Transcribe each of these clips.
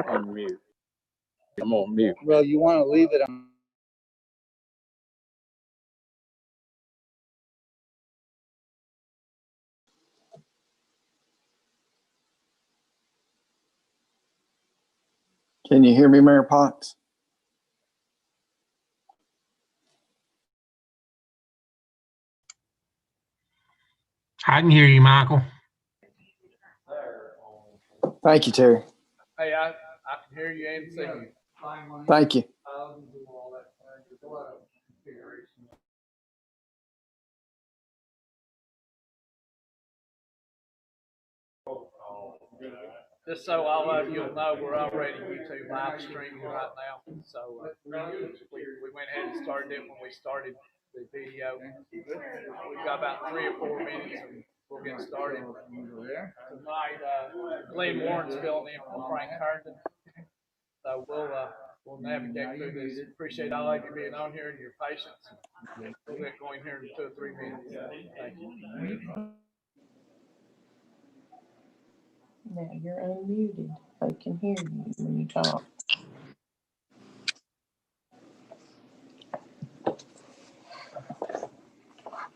Unmute. I'm on mute. Well, you want to leave it on. Can you hear me, Mayor Potts? I can hear you, Michael. Thank you, Terry. Hey, I can hear you and see you. Thank you. Just so all of you will know, we're already YouTube live streaming right now. So we went ahead and started it when we started the video. We've got about 3 or 4 minutes and we'll get started. Tonight, Glenn Warren's filling in for Frank Herndon. So we'll navigate through this. Appreciate all of you being on here and your patience. We'll get going here in 2 or 3 minutes. Thank you. Now you're unmuted. They can hear you when you talk.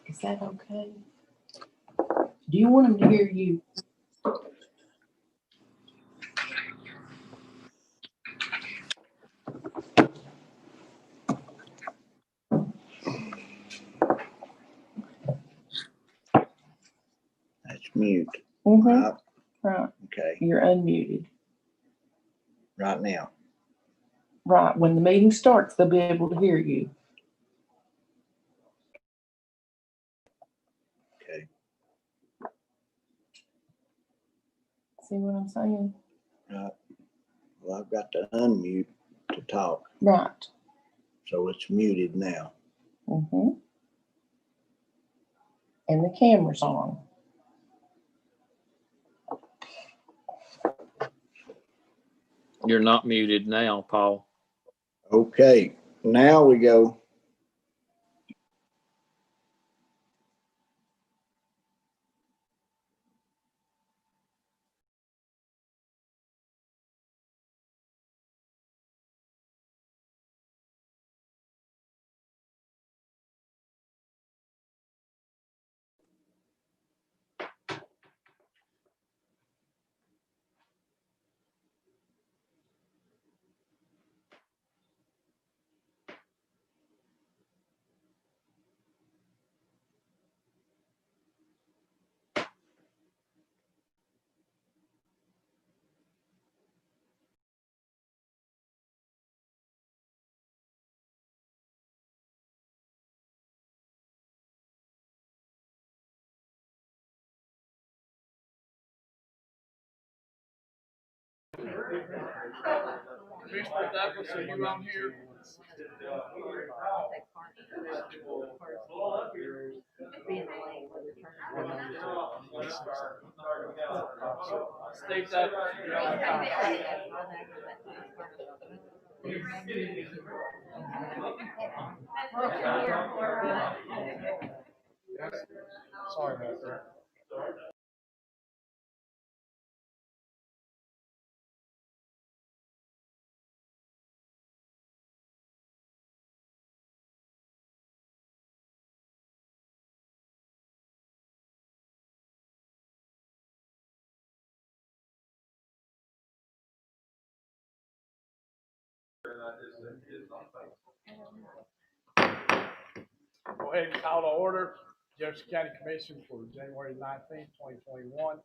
Is that okay? Do you want them to hear you? That's mute. Mm-hmm. Right. Okay. You're unmuted. Right now. Right. When the meeting starts, they'll be able to hear you. Okay. See what I'm saying? Right. Well, I've got to unmute to talk. Right. So it's muted now. Mm-hmm. And the camera's on. You're not muted now, Paul. Okay. Now we go. Mr. Douglas, are you on here? Steve Douglas, you're on Sorry about that. Go ahead and call to order Jefferson County Commission for January 19th, 2021.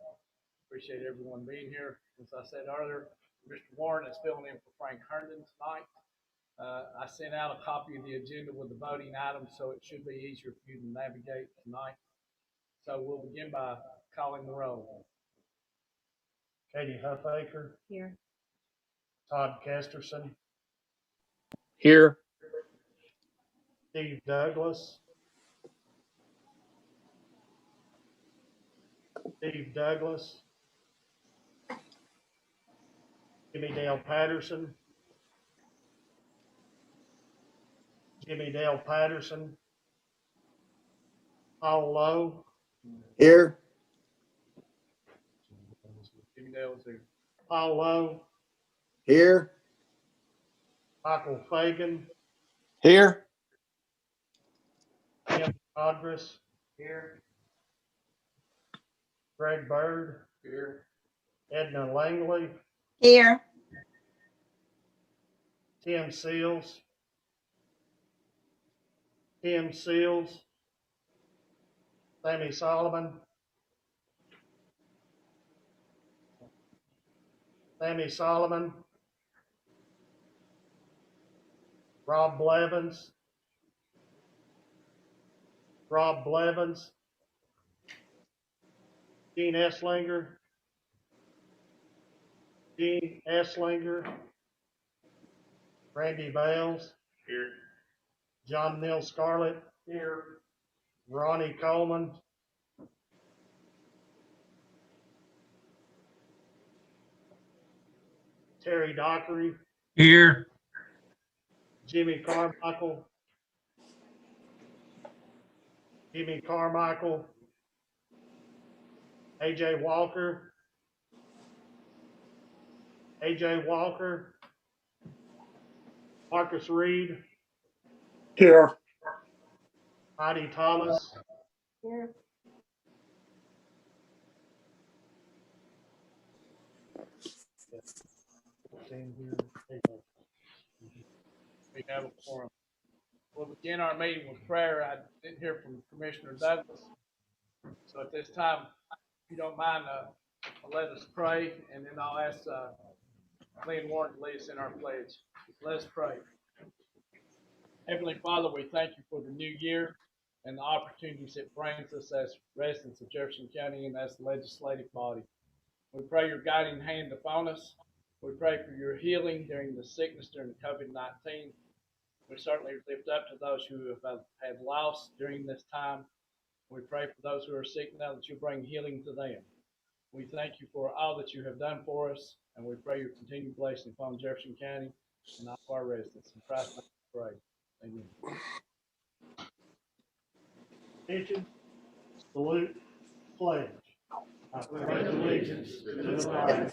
Appreciate everyone being here. As I said earlier, Mr. Warren is filling in for Frank Herndon tonight. I sent out a copy of the agenda with the voting items, so it should be easier for you to navigate tonight. So we'll begin by calling the roll. Katie Huffaker, Here. Todd Kesterson, Here. Steve Douglas, Jimmy Dale Patterson, Paul Lowe, Here. Jimmy Dale's here. Paul Lowe, Here. Michael Fagan, Here. Tim Codris, Here. Greg Bird, Here. Edna Langley, Here. Tim Seals, Sammy Solomon, Rob Blevins, Gene Esslinger, Randy Bales, Here. John Neal Scarlett, Here. Ronnie Coleman, Terry Dockery, Here. Jimmy Carmichael, AJ Walker, Marcus Reed, Here. Heidi Thomas, Here. We have a quorum. We'll begin our meeting with prayer. I didn't hear from Commissioner Douglas. So at this time, if you don't mind, let us pray, and then I'll ask Glenn Warren to lead us in our pledge. Let us pray. Heavenly Father, we thank you for the new year and the opportunities it brings us as residents of Jefferson County and as the legislative body. We pray your guiding hand upon us. We pray for your healing during the sickness during COVID-19. We certainly lift up to those who have had loss during this time. We pray for those who are sick now that you bring healing to them. We thank you for all that you have done for us, and we pray your continued blessing upon Jefferson County and all of our residents. In Christ's name we pray. Amen. Attention, salute, pledge. I pledge allegiance to the flag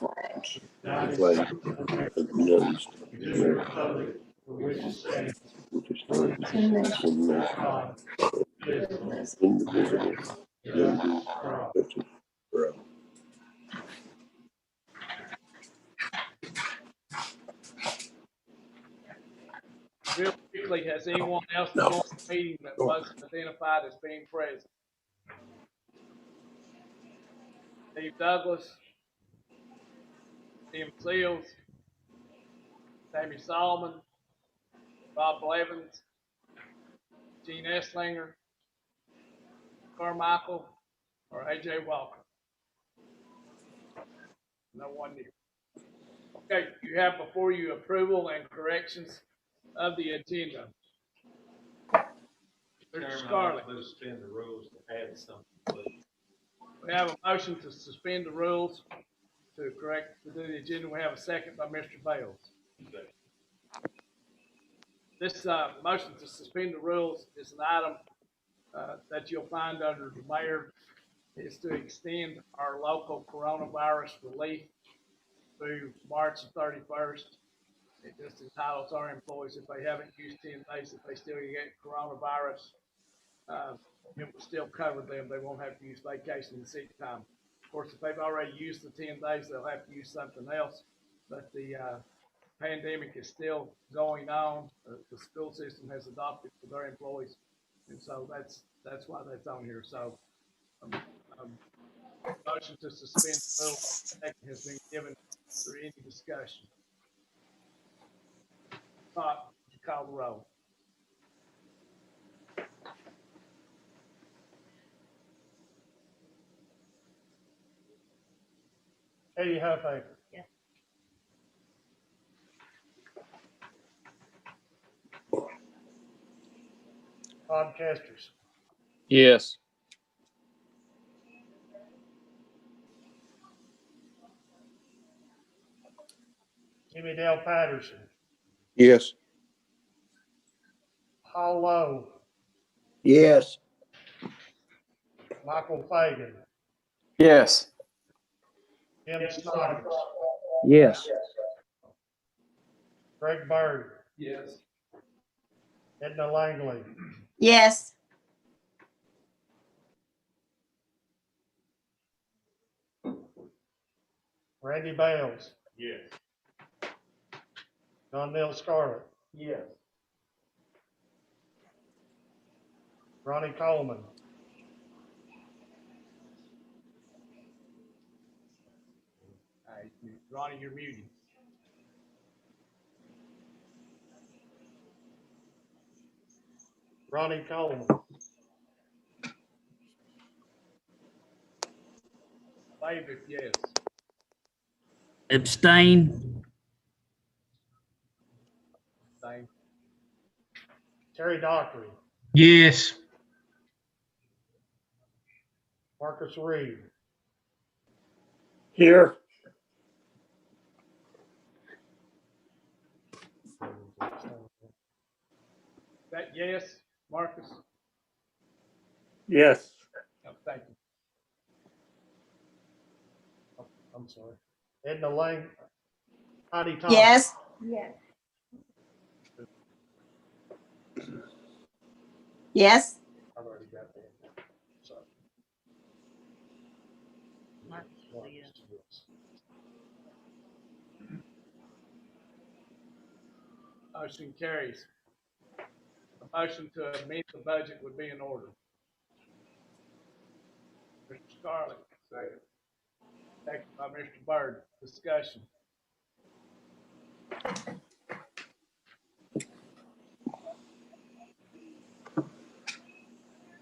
The flag of the United States of the Republic for which it stands, which is one Nation. nation, God, indivisible, liberty, for all. justice for all. Real quickly, has anyone else joined the meeting that wasn't identified as being present? Steve Douglas, Tim Seals, Sammy Solomon, Bob Blevins, Gene Esslinger, Carmichael, or AJ Walker? No one new. Okay, you have before you approval and corrections of the agenda. Mr. Scarlett. Let's suspend the rules to add something, please. We have a motion to suspend the rules to do the agenda. We have a second by Mr. Bales. This motion to suspend the rules is an item that you'll find under the mayor. Is to extend our local coronavirus relief through March 31st. It just entitles our employees, if they haven't used 10 days, if they still get coronavirus, it will still cover them. They won't have to use vacation and sick time. Of course, if they've already used the 10 days, they'll have to use something else. But the pandemic is still going on. The school system has adopted for their employees. And so that's why that's on here. So, motion to suspend the rules has been given for any discussion. Not, would you call the roll? Katie Huffaker. Yes. Todd Kesters. Yes. Jimmy Dale Patterson. Yes. Paul Lowe. Yes. Michael Fagan. Yes. Jim Snodgrass. Yes. Greg Bird. Yes. Edna Langley. Yes. Randy Bales. Yes. John Neal Scarlett. Yes. Ronnie Coleman. All right, Ronnie, you're muted. Ronnie Coleman. David, yes. Abstain. Same. Terry Dockery. Yes. Marcus Reed. Here. That yes, Marcus? Yes. No, thank you. I'm sorry. Edna Lang. Heidi Thomas. Yes. Yes. Yes. I've already got that. Sorry. Marcus, yes. Motion carries. A motion to amend the budget would be in order. Mr. Scarlett. Second. Second by Mr. Byrd. Discussion.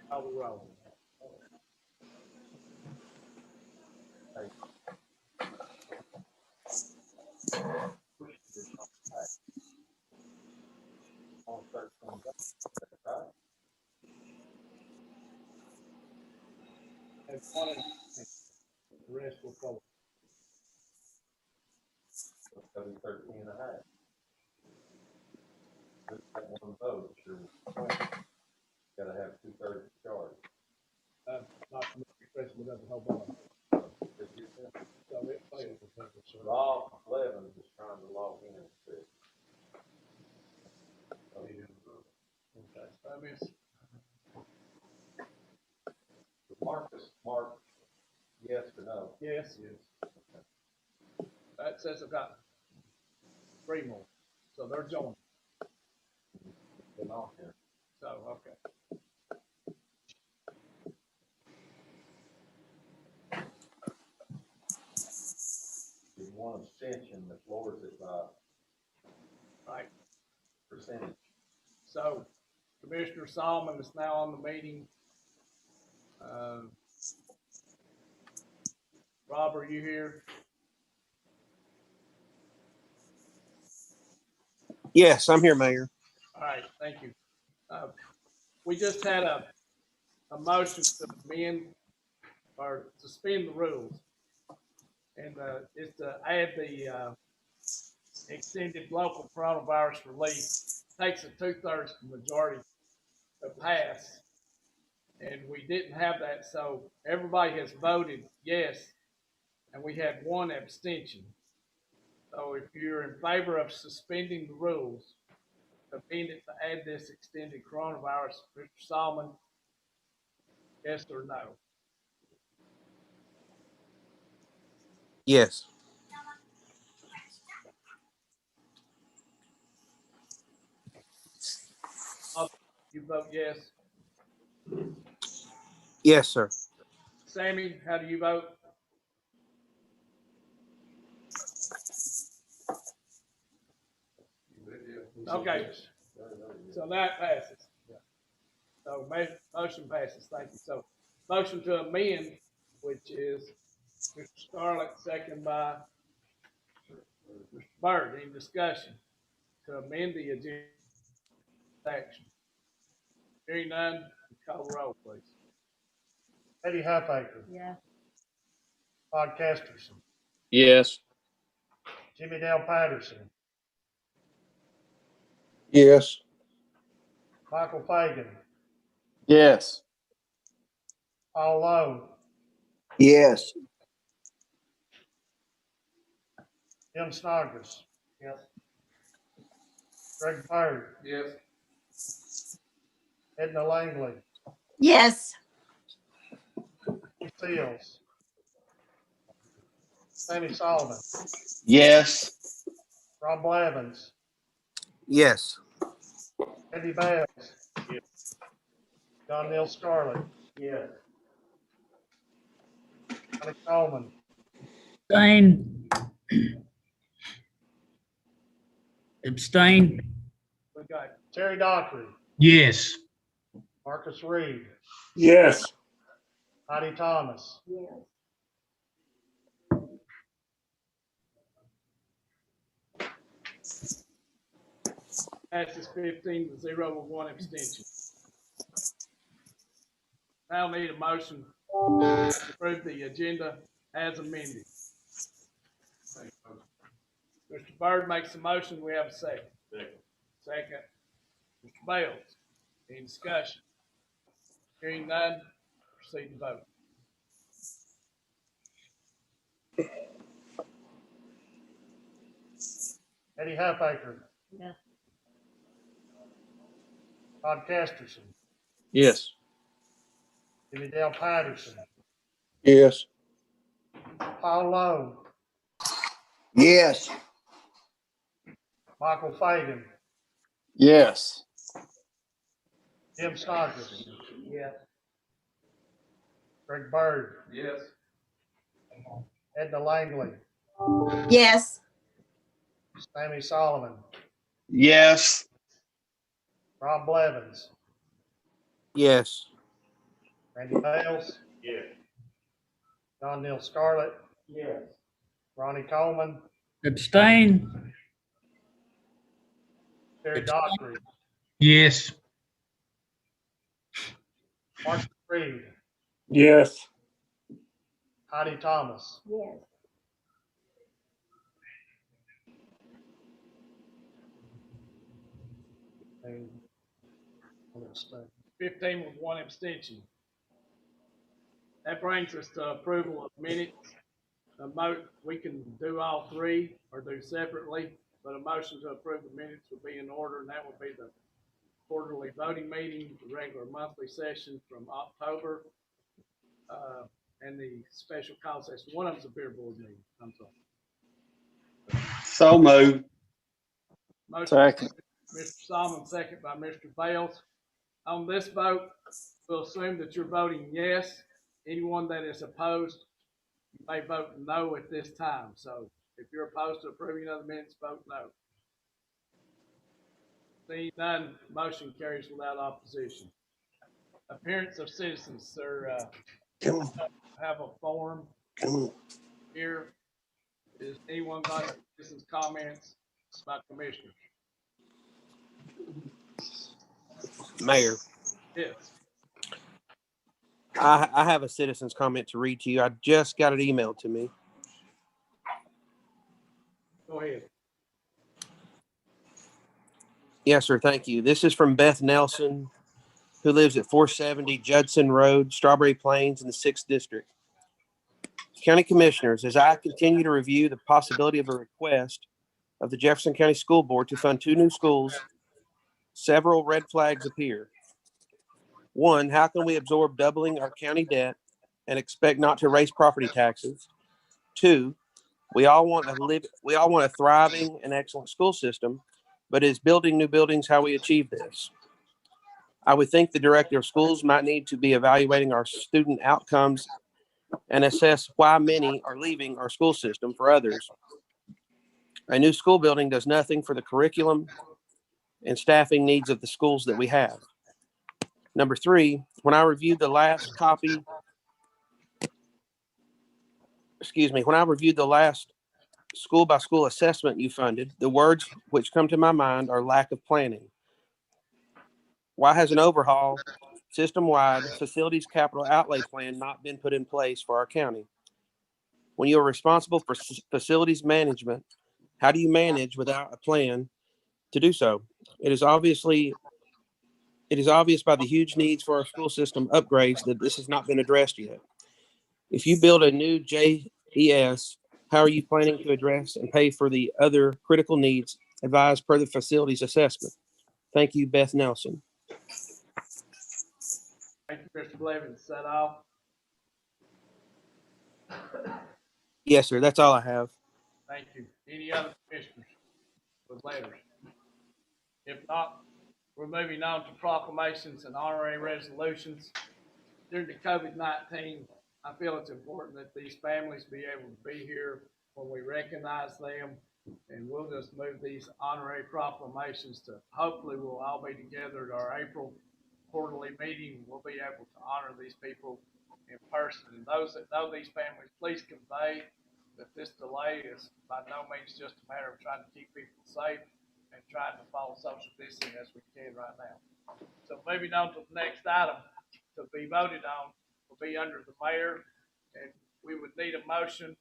Call the roll. And one of the rest will follow. 13 and a half. Just that one vote, sure. Gotta have 2/3 charge. Not the President of the whole board. So it fails. Rob Levin is trying to log in. Okay. Mark, yes or no? Yes, yes. That says I've got 3 more, so they're joining. Been on here. So, okay. There's one abstention that lowers it by Right. percentage. So Commissioner Solomon is now on the meeting. Rob, are you here? Yes, I'm here, Mayor. All right, thank you. We just had a motion to amend or suspend the rules. And it's to add the extended local coronavirus relief. Takes a 2/3 majority to pass. And we didn't have that, so everybody has voted yes, and we had 1 abstention. So if you're in favor of suspending the rules, amend it to add this extended coronavirus, Mr. Solomon, yes or no? Yes. You vote yes. Yes, sir. Sammy, how do you vote? Okay, so that passes. So motion passes, thank you. So motion to amend, which is Mr. Scarlett, second by Mr. Byrd. Any discussion to amend the agenda action? Hearing none, call the roll, please. Eddie Halfaker, Yeah. Todd Casterson, Yes. Jimmy Dale Patterson, Yes. Michael Fagan, Yes. Paul Lowe, Yes. Tim Snodgrass. Yes. Greg Byrd, Yes. Edna Langley, Yes. Keith Seals, Sammy Solomon, Yes. Rob Blevins, Yes. Eddie Bales. John Neal Scarlett. Yes. Johnny Coleman, Abstain. Abstain. We got Terry Dockery, Yes. Marcus Reed, Yes. Heidi Thomas, Yes. passes 15-0 with one abstention. Now need a motion to approve the agenda as amended. Mr. Byrd makes a motion. We have a second. Second. Mr. Bales. Any discussion? Hearing none, proceed to vote. Eddie Halfaker, Yeah. Todd Casterson, Yes. Jimmy Dale Patterson, Yes. Paul Lowe, Yes. Michael Fagan, Yes. Tim Snodgrass. Yes. Greg Byrd, Yes. Edna Langley, Yes. Sammy Solomon, Yes. Rob Blevins, Yes. Randy Bales, Yes. John Neal Scarlett, Yes. Ronnie Coleman, Abstain. Terry Dockery, Yes. Marcus Reed, Yes. Heidi Thomas, Yes. and I'm gonna stay. 15 with one abstention. That brings us to approval of minutes. We can do all three or do separately, but a motion to approve the minutes would be in order, and that would be the quarterly voting meeting, the regular monthly session from October, and the special call session. One of them's a beer board meeting. I'm sorry. So moved. Motion, Second. Mr. Solomon, second by Mr. Bales. On this vote, we'll assume that you're voting yes. Anyone that is opposed, you may vote no at this time. So if you're opposed to approving of the minutes, vote no. Seeing none, motion carries without opposition. Appearance of citizens, sir. Come on. Have a form Come on. here. Is anyone got any citizens' comments by commissioners? Mayor, Yes. I have a citizen's comment to read to you. I just got it emailed to me. Go ahead. Yes, sir. Thank you. This is from Beth Nelson, who lives at 470 Judson Road, Strawberry Plains in the 6th District. County Commissioners, as I continue to review the possibility of a request of the Jefferson County School Board to fund 2 new schools, several red flags appear. 1, how can we absorb doubling our county debt and expect not to raise property taxes? 2, we all want a thriving and excellent school system, but is building new buildings how we achieve this? I would think the director of schools might need to be evaluating our student outcomes and assess why many are leaving our school system for others. A new school building does nothing for the curriculum and staffing needs of the schools that we have. Number three, when I reviewed the last school by school assessment you funded, the words which come to my mind are lack of planning. Why has an overhaul, system-wide facilities capital outlay plan not been put in place for our county? When you are responsible for facilities management, how do you manage without a plan to do so? It is obvious by the huge needs for our school system upgrades that this has not been addressed yet. If you build a new JES, how are you planning to address and pay for the other critical needs advised per the facilities assessment? Thank you, Beth Nelson. Thank you, Mr. Blevins. Is that all? Yes, sir. That's all I have. Thank you. Any other commissioners with letters? If not, we're moving on to proclamations and honorary resolutions. During the COVID-19, I feel it's important that these families be able to be here when we recognize them. And we'll just move these honorary proclamations to, hopefully we'll all be together at our April quarterly meeting. We'll be able to honor these people in person. And those that know these families, please convey that this delay is by no means just a matter of trying to keep people safe and trying to follow social distancing as we can right now. So moving on to the next item to be voted on will be under the mayor, and we would need a motion,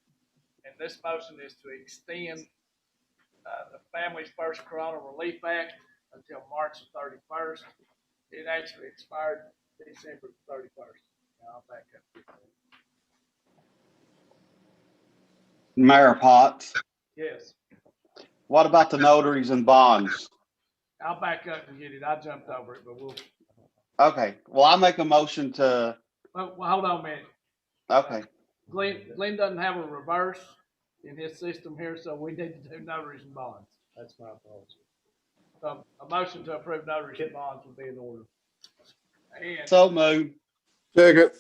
and this motion is to extend the Families First Corona Relief Act until March 31st. It actually expired December 31st. Now I'll back up. Mayor Potts, Yes, what about the notaries and bonds? I'll back up and get it. I jumped over it, but we'll. Okay, well, I make a motion to, Well, hold on a minute. okay, Glenn doesn't have a reverse in his system here, so we need to do notaries and bonds. That's my apology. So a motion to approve notaries and bonds would be in order. And so moved. Second.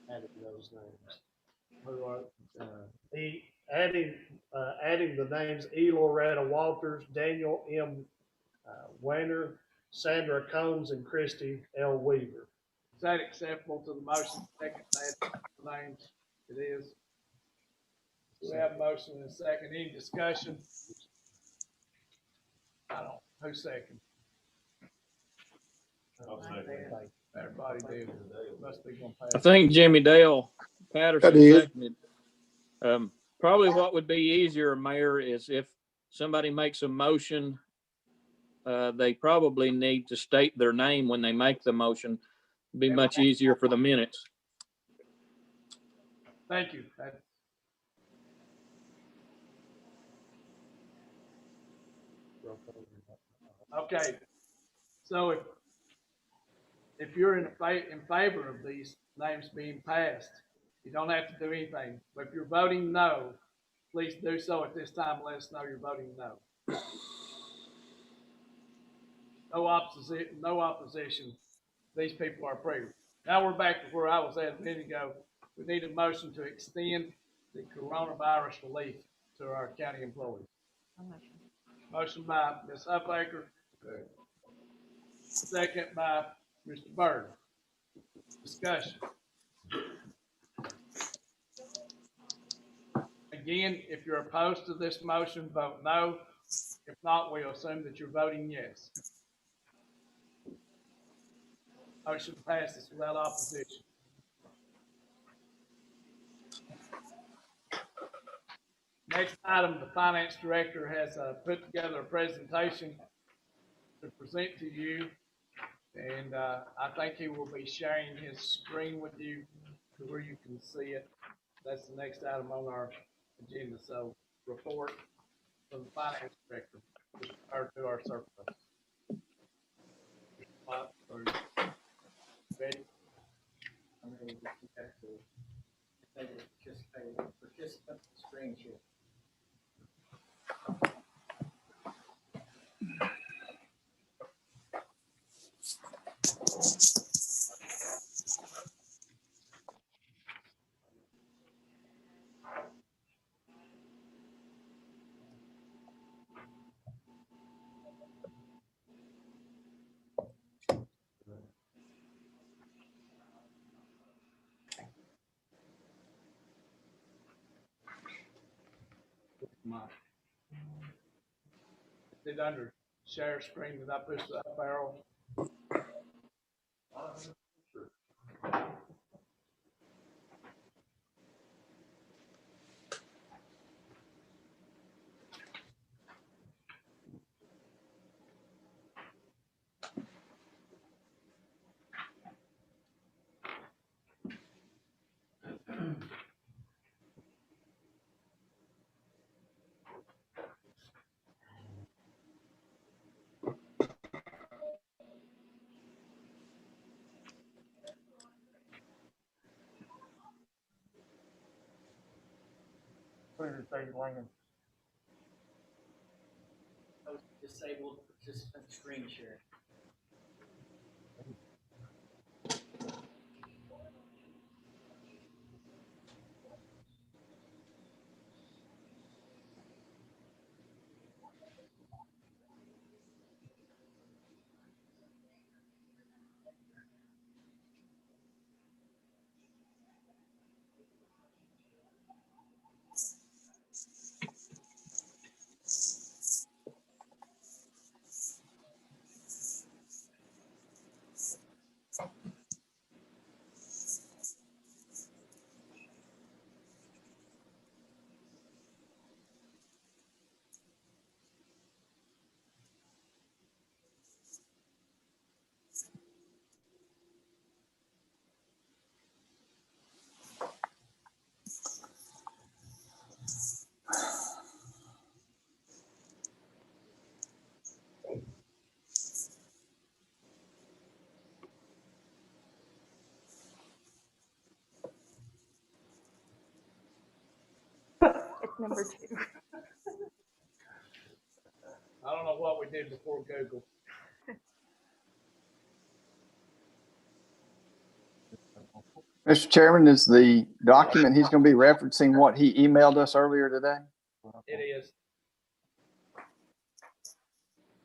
Adding those names. Who are, adding the names E. Loretta Walters, Daniel M. Weiner, Sandra Combs, and Christy L. Weaver. is that acceptable to the motion? Second, add the names. It is. We have a motion and a second. Any discussion? Who's second? Everybody did. Must be gonna pass. I think Jimmy Dale Patterson I did. seconded. Probably what would be easier, Mayor, is if somebody makes a motion, they probably need to state their name when they make the motion. It'd be much easier for the minutes. Thank you. Okay. So if you're in favor of these names being passed, you don't have to do anything. But if you're voting no, please do so at this time. Let us know you're voting no. No opposition. These people are approved. Now we're back to where I was at a minute ago. We need a motion to extend the coronavirus relief to our county employees. Motion by Ms. Huffaker. Second by Mr. Byrd. Discussion. Again, if you're opposed to this motion, vote no. If not, we'll assume that you're voting yes. Motion passes without opposition. Next item, the finance director has put together a presentation to present to you, and I think he will be sharing his screen with you to where you can see it. That's the next item on our agenda. So, report from the finance director prior to our surplus. Ready? Participant screen share. Is it under share screen that I push that barrel? Disabled participant screen share. It's number 2. I don't know what we did before Google. Mr. Chairman, is the document he's going to be referencing what he emailed us earlier today? It is.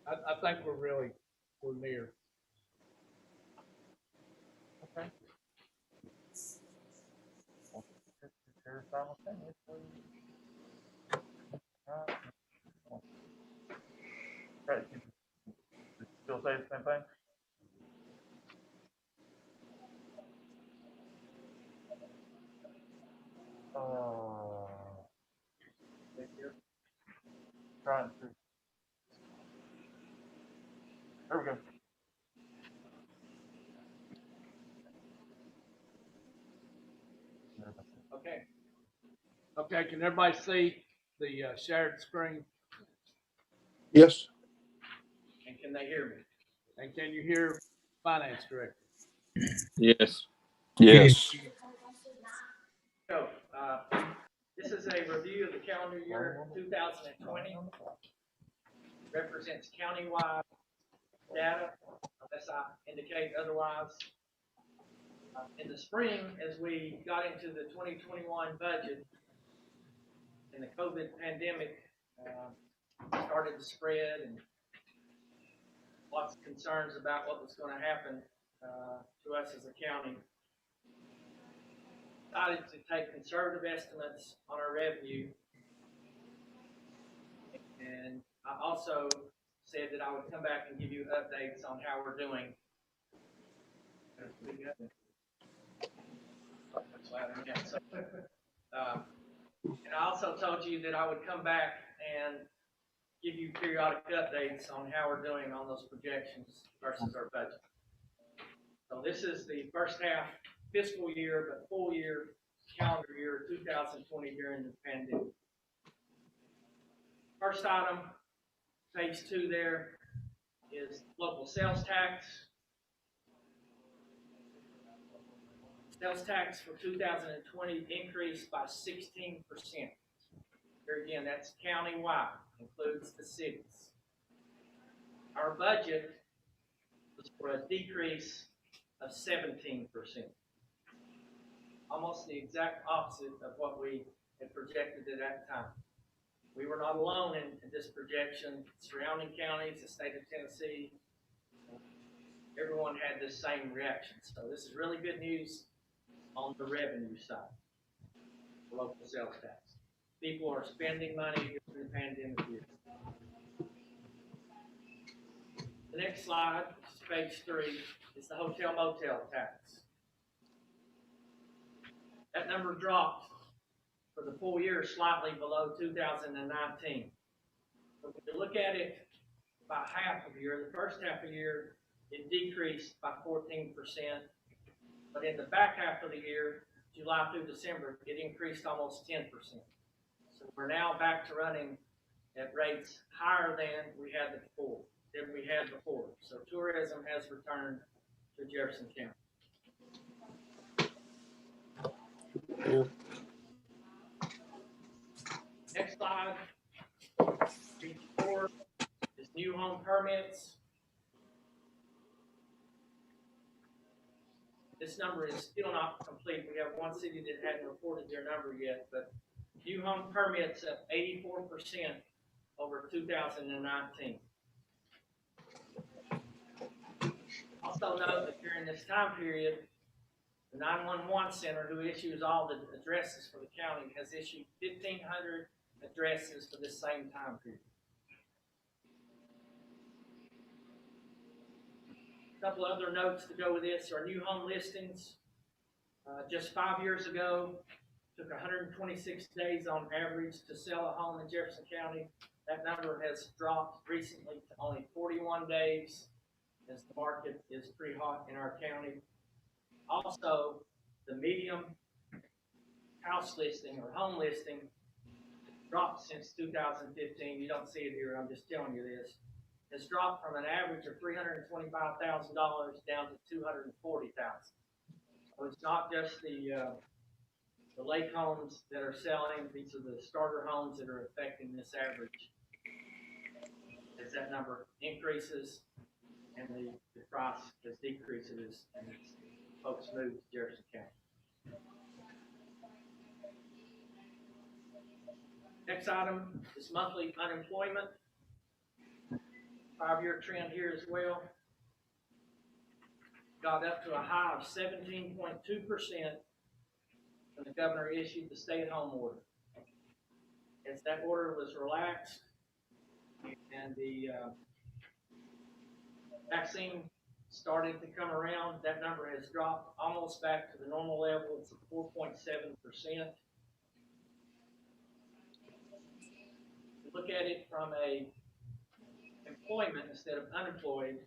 I think we're near. Okay. Still say the same thing? Trying to. There we go. Okay. Okay, can everybody see the shared screen? Yes. And can they hear me? And can you hear Finance Director? Yes. Yes. So, this is a review of the calendar year 2020. Represents countywide data, unless I indicate otherwise. In the spring, as we got into the 2021 budget, and the COVID pandemic started to spread, and lots of concerns about what was going to happen to us as a county, decided to take conservative estimates on our revenue. And I also said that I would come back and give you updates on how we're doing. And I also told you that I would come back and give you periodic updates on how we're doing on those projections versus our budget. So this is the first half fiscal year, but full year, calendar year 2020 during the pandemic. First item, page 2 there, is local sales tax. Sales tax for 2020 increased by 16%. Here again, that's countywide, includes the cities. Our budget was for a decrease of 17%. Almost the exact opposite of what we had projected at that time. We were not alone in this projection. Surrounding counties, the state of Tennessee, everyone had the same reaction. So this is really good news on the revenue side, local sales tax. People are spending money during the pandemic year. The next slide, which is page 3, is the hotel motel tax. That number dropped for the full year slightly below 2019. But when you look at it by half of the year, the first half of the year, it decreased by 14%. But in the back half of the year, July through December, it increased almost 10%. So we're now back to running at rates higher than we had before. So tourism has returned to Jefferson County. Next slide, page 4, is new home permits. This number is still not complete. We have one city that hadn't reported their number yet, but new home permits up 84% over 2019. Also note that during this time period, the 911 center, who issues all the addresses for the county, has issued 1,500 addresses for this same time period. A couple other notes to go with this are new home listings. Just 5 years ago, took 126 days on average to sell a home in Jefferson County. That number has dropped recently to only 41 days, as the market is pretty hot in our county. Also, the medium house listing or home listing dropped since 2015. You don't see it here, I'm just telling you this. Has dropped from an average of $325,000 down to $240,000. So it's not just the lake homes that are selling; these are the starter homes that are affecting this average. As that number increases and the price has decreased, and folks move to Jefferson County. Next item is monthly unemployment. 5-year trend here as well. Got up to a high of 17.2% when the governor issued the stay-at-home order. As that order was relaxed and the vaccine started to come around, that number has dropped almost back to the normal level. It's at 4.7%. Look at it from a employment instead of unemployed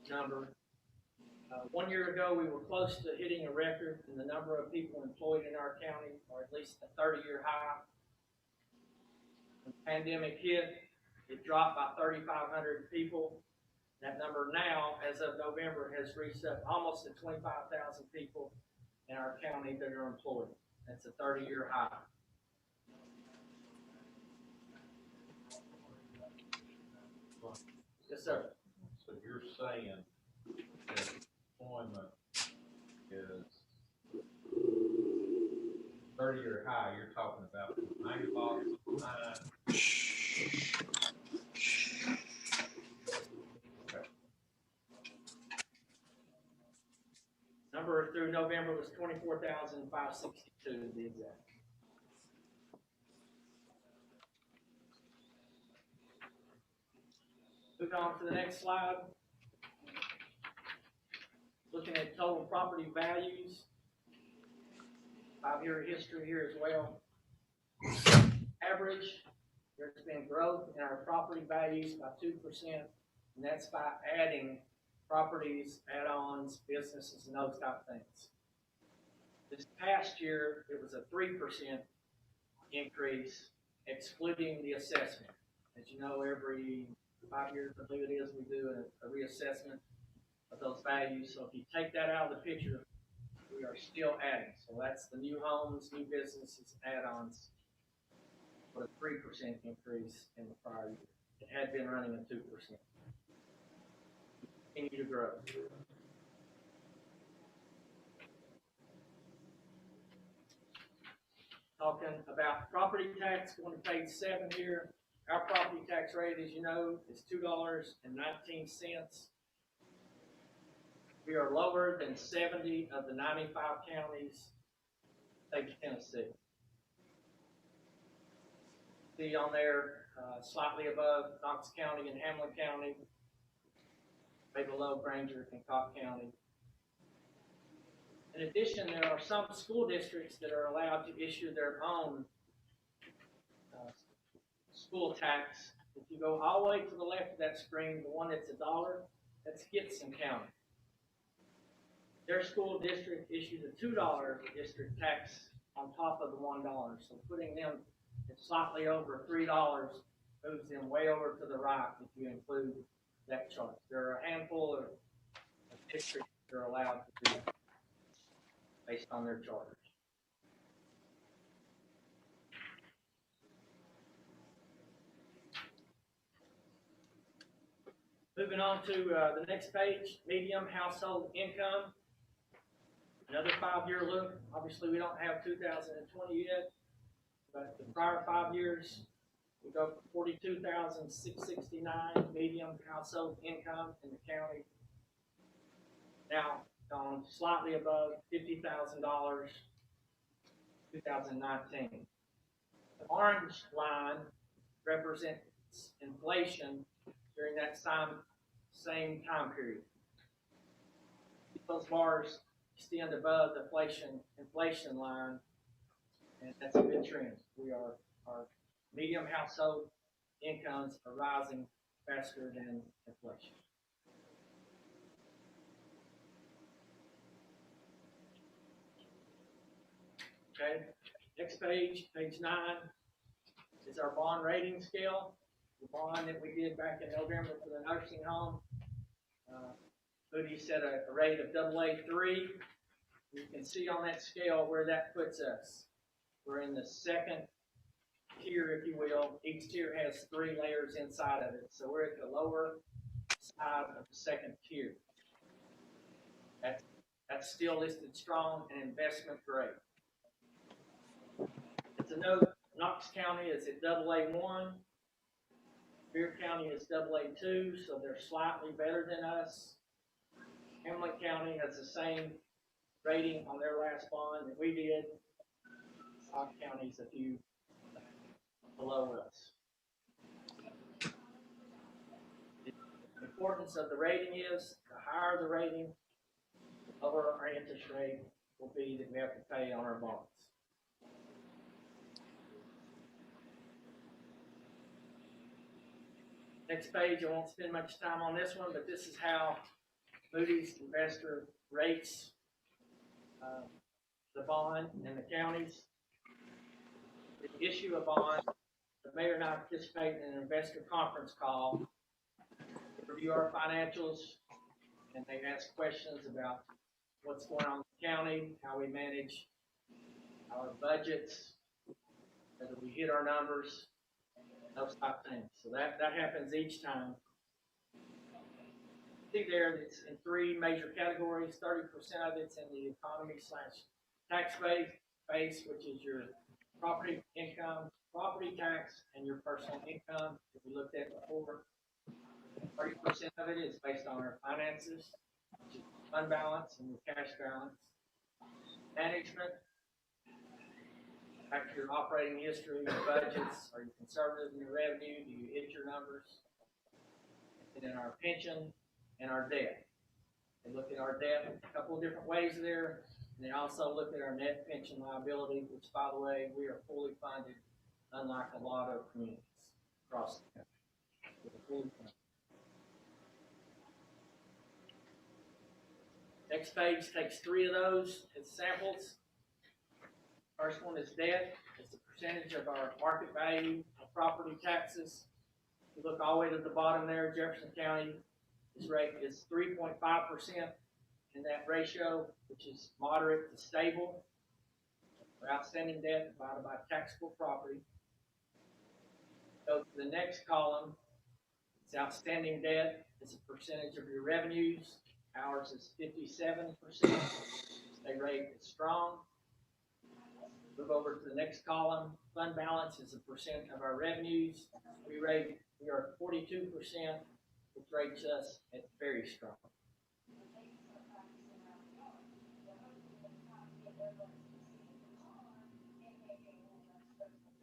number. 1 year ago, we were close to hitting a record in the number of people employed in our county, or at least a 30-year high. When the pandemic hit, it dropped by 3,500 people. That number now, as of November, has reached up almost to 25,000 people in our county that are employed. That's a 30-year high. Yes, sir. So you're saying that employment is 30-year high, you're talking about 90 bucks, Number through November was 24,562 to be exact. Moving on to the next slide. Looking at total property values. 5-year history here as well. Average, there's been growth in our property values by 2%, and that's by adding properties, add-ons, businesses, and those type of things. This past year, it was a 3% increase, excluding the assessment. As you know, every 5 years, I believe it is, we do a reassessment of those values. So if you take that out of the picture, we are still adding. So that's the new homes, new businesses, add-ons, for a 3% increase in the prior year. It had been running at 2%. Continue to grow. talking about property tax, going to page 7 here. Our property tax rate, as you know, is $2.19. We are lower than 70 of the 95 counties, state of Tennessee. See on there, slightly above Knox County and Hamlin County, way below Granger and Cobb County. In addition, there are some school districts that are allowed to issue their own school tax. If you go all the way to the left of that screen, the one that's $1, that's Gibson County. Their school district issues a $2 district tax on top of the $1. So putting them at slightly over $3 moves them way over to the right if you include that charge. There are a handful of districts that are allowed to do that based on their charters. Moving on to the next page, medium household income. Another 5-year look. Obviously, we don't have 2020 yet, but the prior 5 years, we go from 42,669 medium household income in the county. Now, gone slightly above $50,000, 2019. The orange line represents inflation during that same time period. Those bars extend above the inflation line, and that's a good trend. Our medium household incomes are rising faster than inflation. Okay, next page, page 9, is our bond rating scale. The bond that we did back in November for the nursing home. Moody's set a rate of AA3. You can see on that scale where that puts us. We're in the second tier, if you will. Each tier has 3 layers inside of it. So we're at the lower side of the second tier. That's still listed strong and investment grade. To note, Knox County is at AA1. Beer County is AA2, so they're slightly better than us. Hamlin County has the same rating on their last bond that we did. Cobb County's a few below us. The importance of the rating is, the higher the rating, the lower our interest rate will be that we have to pay on our bonds. Next page, I won't spend much time on this one, but this is how Moody's investor rates the bond in the counties. If you issue a bond, the mayor and I participate in an investor conference call. They review our financials, and they ask questions about what's going on in the county, how we manage our budgets, whether we hit our numbers, those type of things. So that happens each time. See there, it's in 3 major categories. 30% of it's in the economy/tax base, which is your property income, property tax, and your personal income, that we looked at before. 30% of it is based on our finances, which is fund balance and your cash balance. Management, back to your operating history, your budgets. Are you conservative in your revenue? Do you hit your numbers? And then our pension and our debt. They look at our debt a couple of different ways there. And they also look at our net pension liability, which, by the way, we are fully funded, unlike a lot of communities across the country. We're fully funded. Next page takes 3 of those as samples. First one is debt. It's the percentage of our market value of property taxes. If you look all the way to the bottom there, Jefferson County, this rate is 3.5% in that ratio, which is moderate to stable. For outstanding debt divided by taxable property. Go to the next column. It's outstanding debt. It's a percentage of your revenues. Ours is 57%. State rate is strong. Move over to the next column. Fund balance is a percent of our revenues. We are 42%, which rates us at very strong.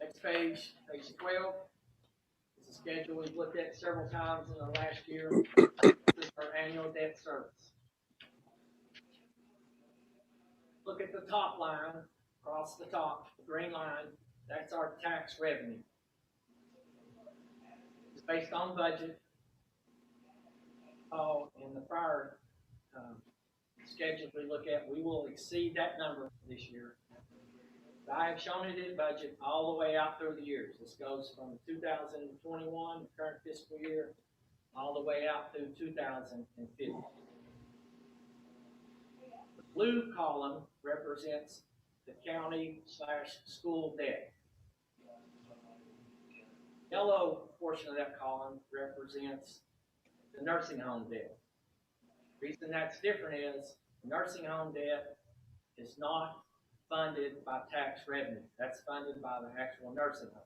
Next page, page 12, is a schedule we've looked at several times in the last year. This is our annual debt service. Look at the top line, across the top, the green line, that's our tax revenue. It's based on budget. In the prior schedule we look at, we will exceed that number this year. I have shown it in budget all the way out through the years. This goes from 2021, the current fiscal year, all the way out through 2050. The blue column represents the county/school debt. Yellow portion of that column represents the nursing home debt. The reason that's different is nursing home debt is not funded by tax revenue. That's funded by the actual nursing home.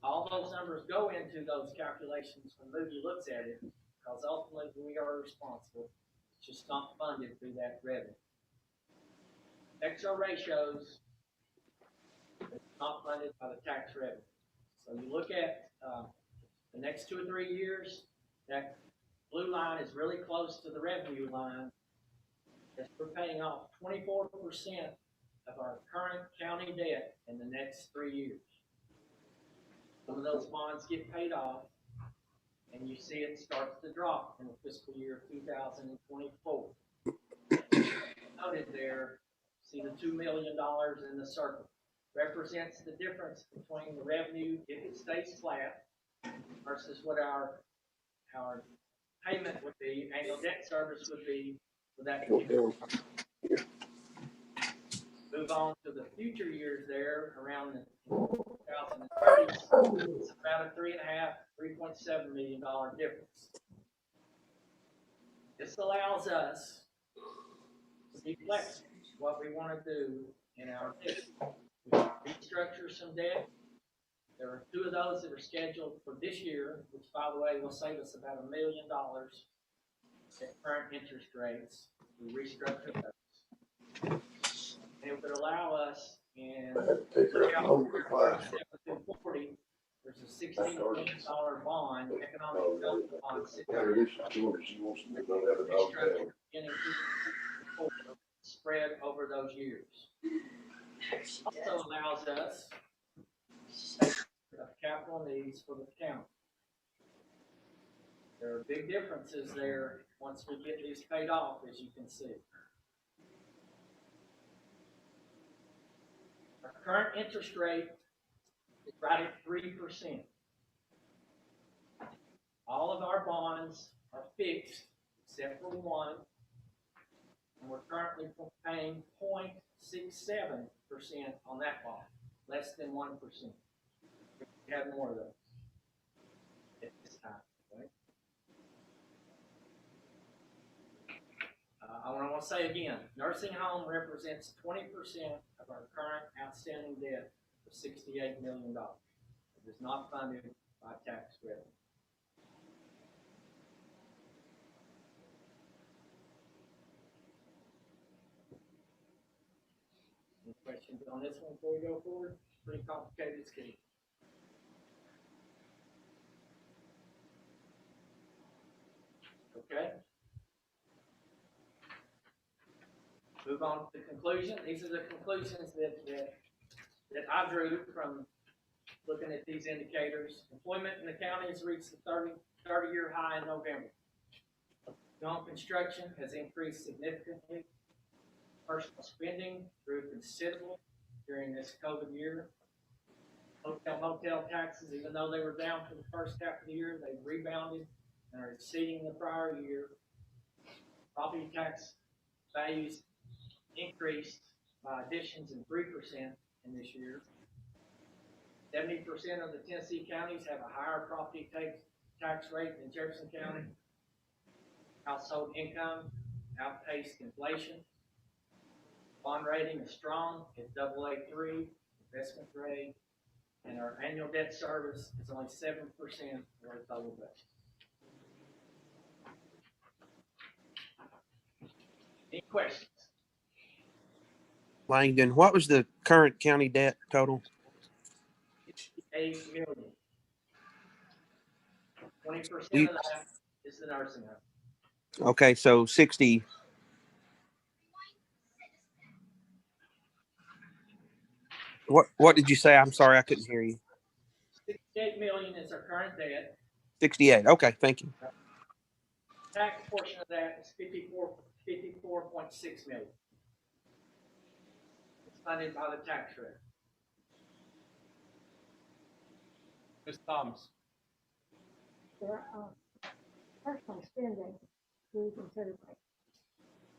All those numbers go into those calculations when Moody looks at it, because ultimately we are responsible. It's just not funded through that revenue. XO ratios, it's not funded by the tax revenue. So you look at the next 2 or 3 years, that blue line is really close to the revenue line. As we're paying off 24% of our current county debt in the next 3 years. Some of those bonds get paid off, and you see it starts to drop in the fiscal year 2024. Noted there, see the $2 million in the circle. Represents the difference between the revenue, if it stays flat, versus what our payment would be, annual debt service would be for that particular year. Move on to the future years there, around the 2030s, it's about a $3.7 million difference. This allows us to be flexible, what we want to do in our debt. We restructure some debt. There are 2 of those that are scheduled for this year, which, by the way, will save us about $1 million at current interest rates. We restructure those. And it would allow us in 2040, there's a $16 million bond, economic development bond, spread over those years. It also allows us capital needs for the county. There are big differences there once we get these paid off, as you can see. Our current interest rate is right at 3%. All of our bonds are fixed except for one, and we're currently paying 0.67% on that bond, less than 1%. We have more of those at this time. Okay? I want to say again, nursing home represents 20% of our current outstanding debt of $68 million. It is not funded by tax revenue. Any questions on this one before we go forward? Pretty complicated scheme. Okay. Move on to the conclusion. These are the conclusions that I drew from looking at these indicators. Employment in the county has reached the 30-year high in November. Home construction has increased significantly. Personal spending grew considerably during this COVID year. Hotel taxes, even though they were down for the first half of the year, they rebounded and are exceeding the prior year. Property tax values increased by additions in 3% in this year. 70% of the Tennessee counties have a higher property tax rate than Jefferson County. Household income outpaced inflation. Bond rating is strong, it's AA3, investment grade, and our annual debt service is only 7% of our total debt. Any questions? Langdon, what was the current county debt total? 8 million. 20% We- of that is the nursing home. Okay, so 60. What did you say? I'm sorry, I couldn't hear you. 68 million is our current debt. 68. Okay, thank you. Tax portion of that is 54.6 million. It's funded by the tax rate. Ms. Thomas. For personal spending, we consider.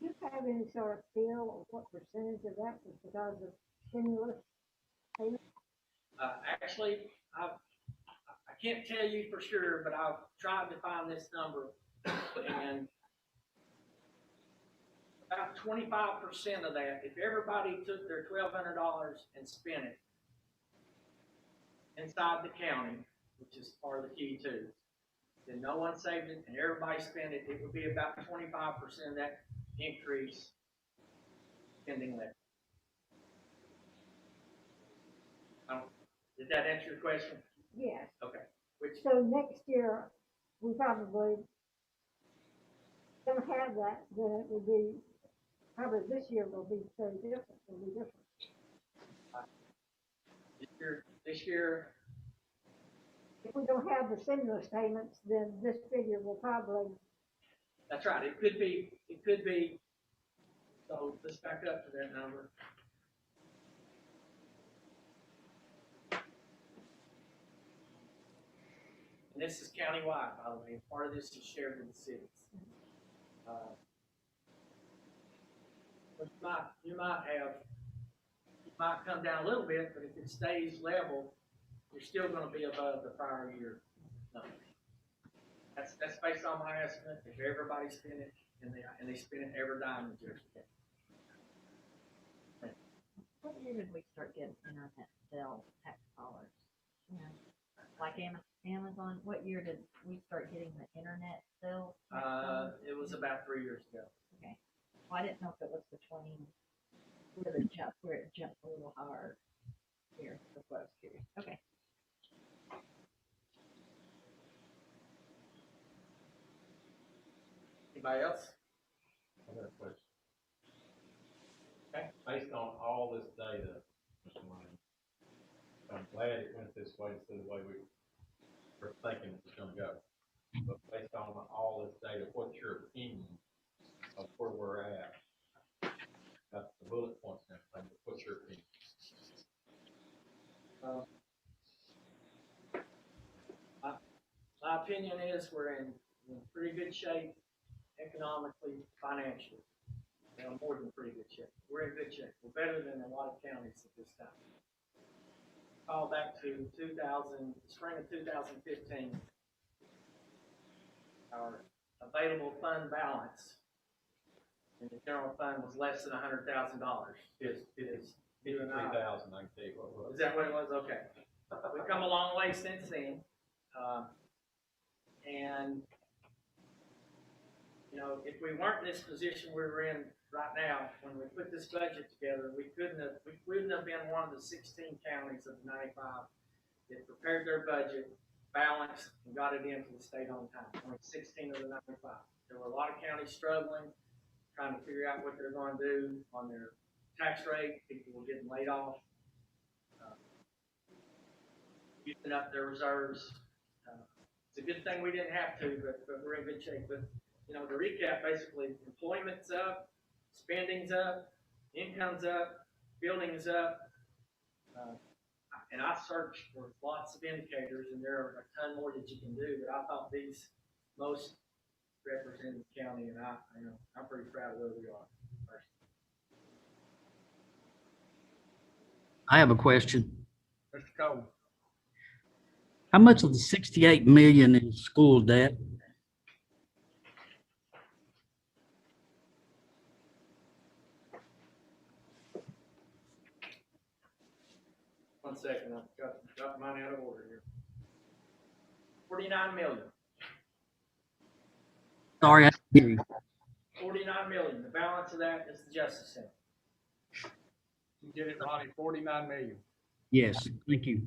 Do you have any sort of feel of what percentage of that was because of stimulus payments? Actually, I can't tell you for sure, but I've tried to find this number, and about 25% of that, if everybody took their $1,200 and spent it inside the county, which is part of the key too, then no one saved it and everybody spent it, it would be about 25% of that increase spending levy. Did that answer your question? Yes. Okay. So next year, we probably don't have that, then it would be, probably this year will be very different, will be different. This year, if we don't have the stimulus payments, then this figure will probably. That's right. It could be. So let's back up to that number. And this is countywide, by the way. Part of this is shared with the cities. But you might come down a little bit, but if it stays level, you're still going to be above the prior year number. That's based on my estimate. If everybody spent it and they spent it every dime in Jersey County. What year did we start getting internet sales tax dollars? You know, like Amazon. What year did we start getting the internet sales? It was about 3 years ago. Okay. Well, I didn't know if it was between where it jumped a little higher here. That's what I was curious. Okay. Anybody else? I got a question. Okay. Based on all this data, Mr. Lane, I'm glad it went this way instead of the way we were thinking it was gonna go. But based on all this data, what's your opinion of where we're at? Got the bullet points and everything, but what's your opinion? My opinion is we're in pretty good shape economically, financially. More than pretty good shape. We're in good shape. We're better than a lot of counties at this time. Call back to spring of 2015. Our available fund balance in the general fund was less than $100,000. It is 3,000, I can tell you what it was. Is that what it was? Okay. We've come a long way since then. And, you know, if we weren't in this position we're in right now, when we put this budget together, we wouldn't have been one of the 16 counties of the 95 that prepared their budget, balanced, and got it into the state on time. Only 16 of the 95. There were a lot of counties struggling, trying to figure out what they're going to do on their tax rate. People were getting laid off, using up their reserves. It's a good thing we didn't have to, but we're in good shape. But, you know, to recap, basically, employment's up, spending's up, income's up, building's up. And I searched for lots of indicators, and there are a ton more that you can do, but I thought these most represented the county, and I'm pretty proud of where we are. I have a question. Mr. Cole. How much of the 68 million is school debt? 1 second, I've got mine out of order here. 49 million. Sorry, I didn't hear you. 49 million. The balance of that is the Justice Center. You get it, Ronnie, 49 million. Yes, thank you.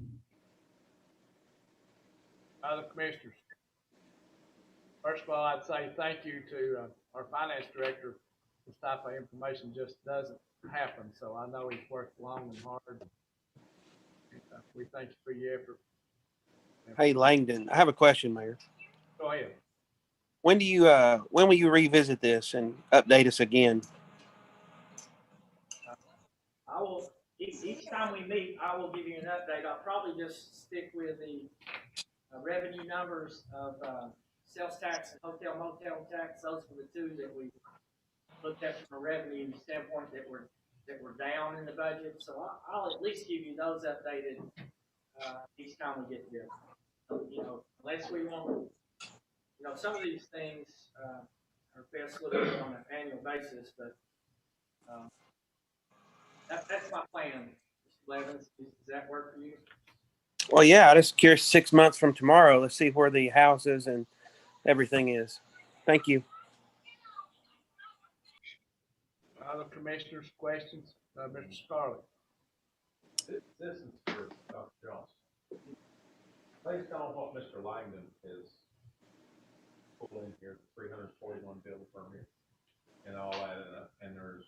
Other commissioners? First of all, I'd say thank you to our finance director. This type of information just doesn't happen, so I know he's worked long and hard. We thank you for your effort. Hey, Langdon, I have a question, Mayor. Go ahead. When will you revisit this and update us again? I will, each time we meet, I will give you an update. I'll probably just stick with the revenue numbers of sales tax and hotel motel tax. Those were the two that we looked at from a revenue standpoint that were down in the budget. So I'll at least give you those updated each time we get together. So, unless we want, some of these things are best looked at on an annual basis, but that's my plan, Mr. Blevins. Does that work for you? Well, yeah, I'm just curious. 6 months from tomorrow, let's see where the houses and everything is. Thank you. Other commissioners, questions? Mr. Scarlett. This is for Dr. Johnson. Based on what Mr. Langdon is pulling in here, 341 building permit and all that, and there's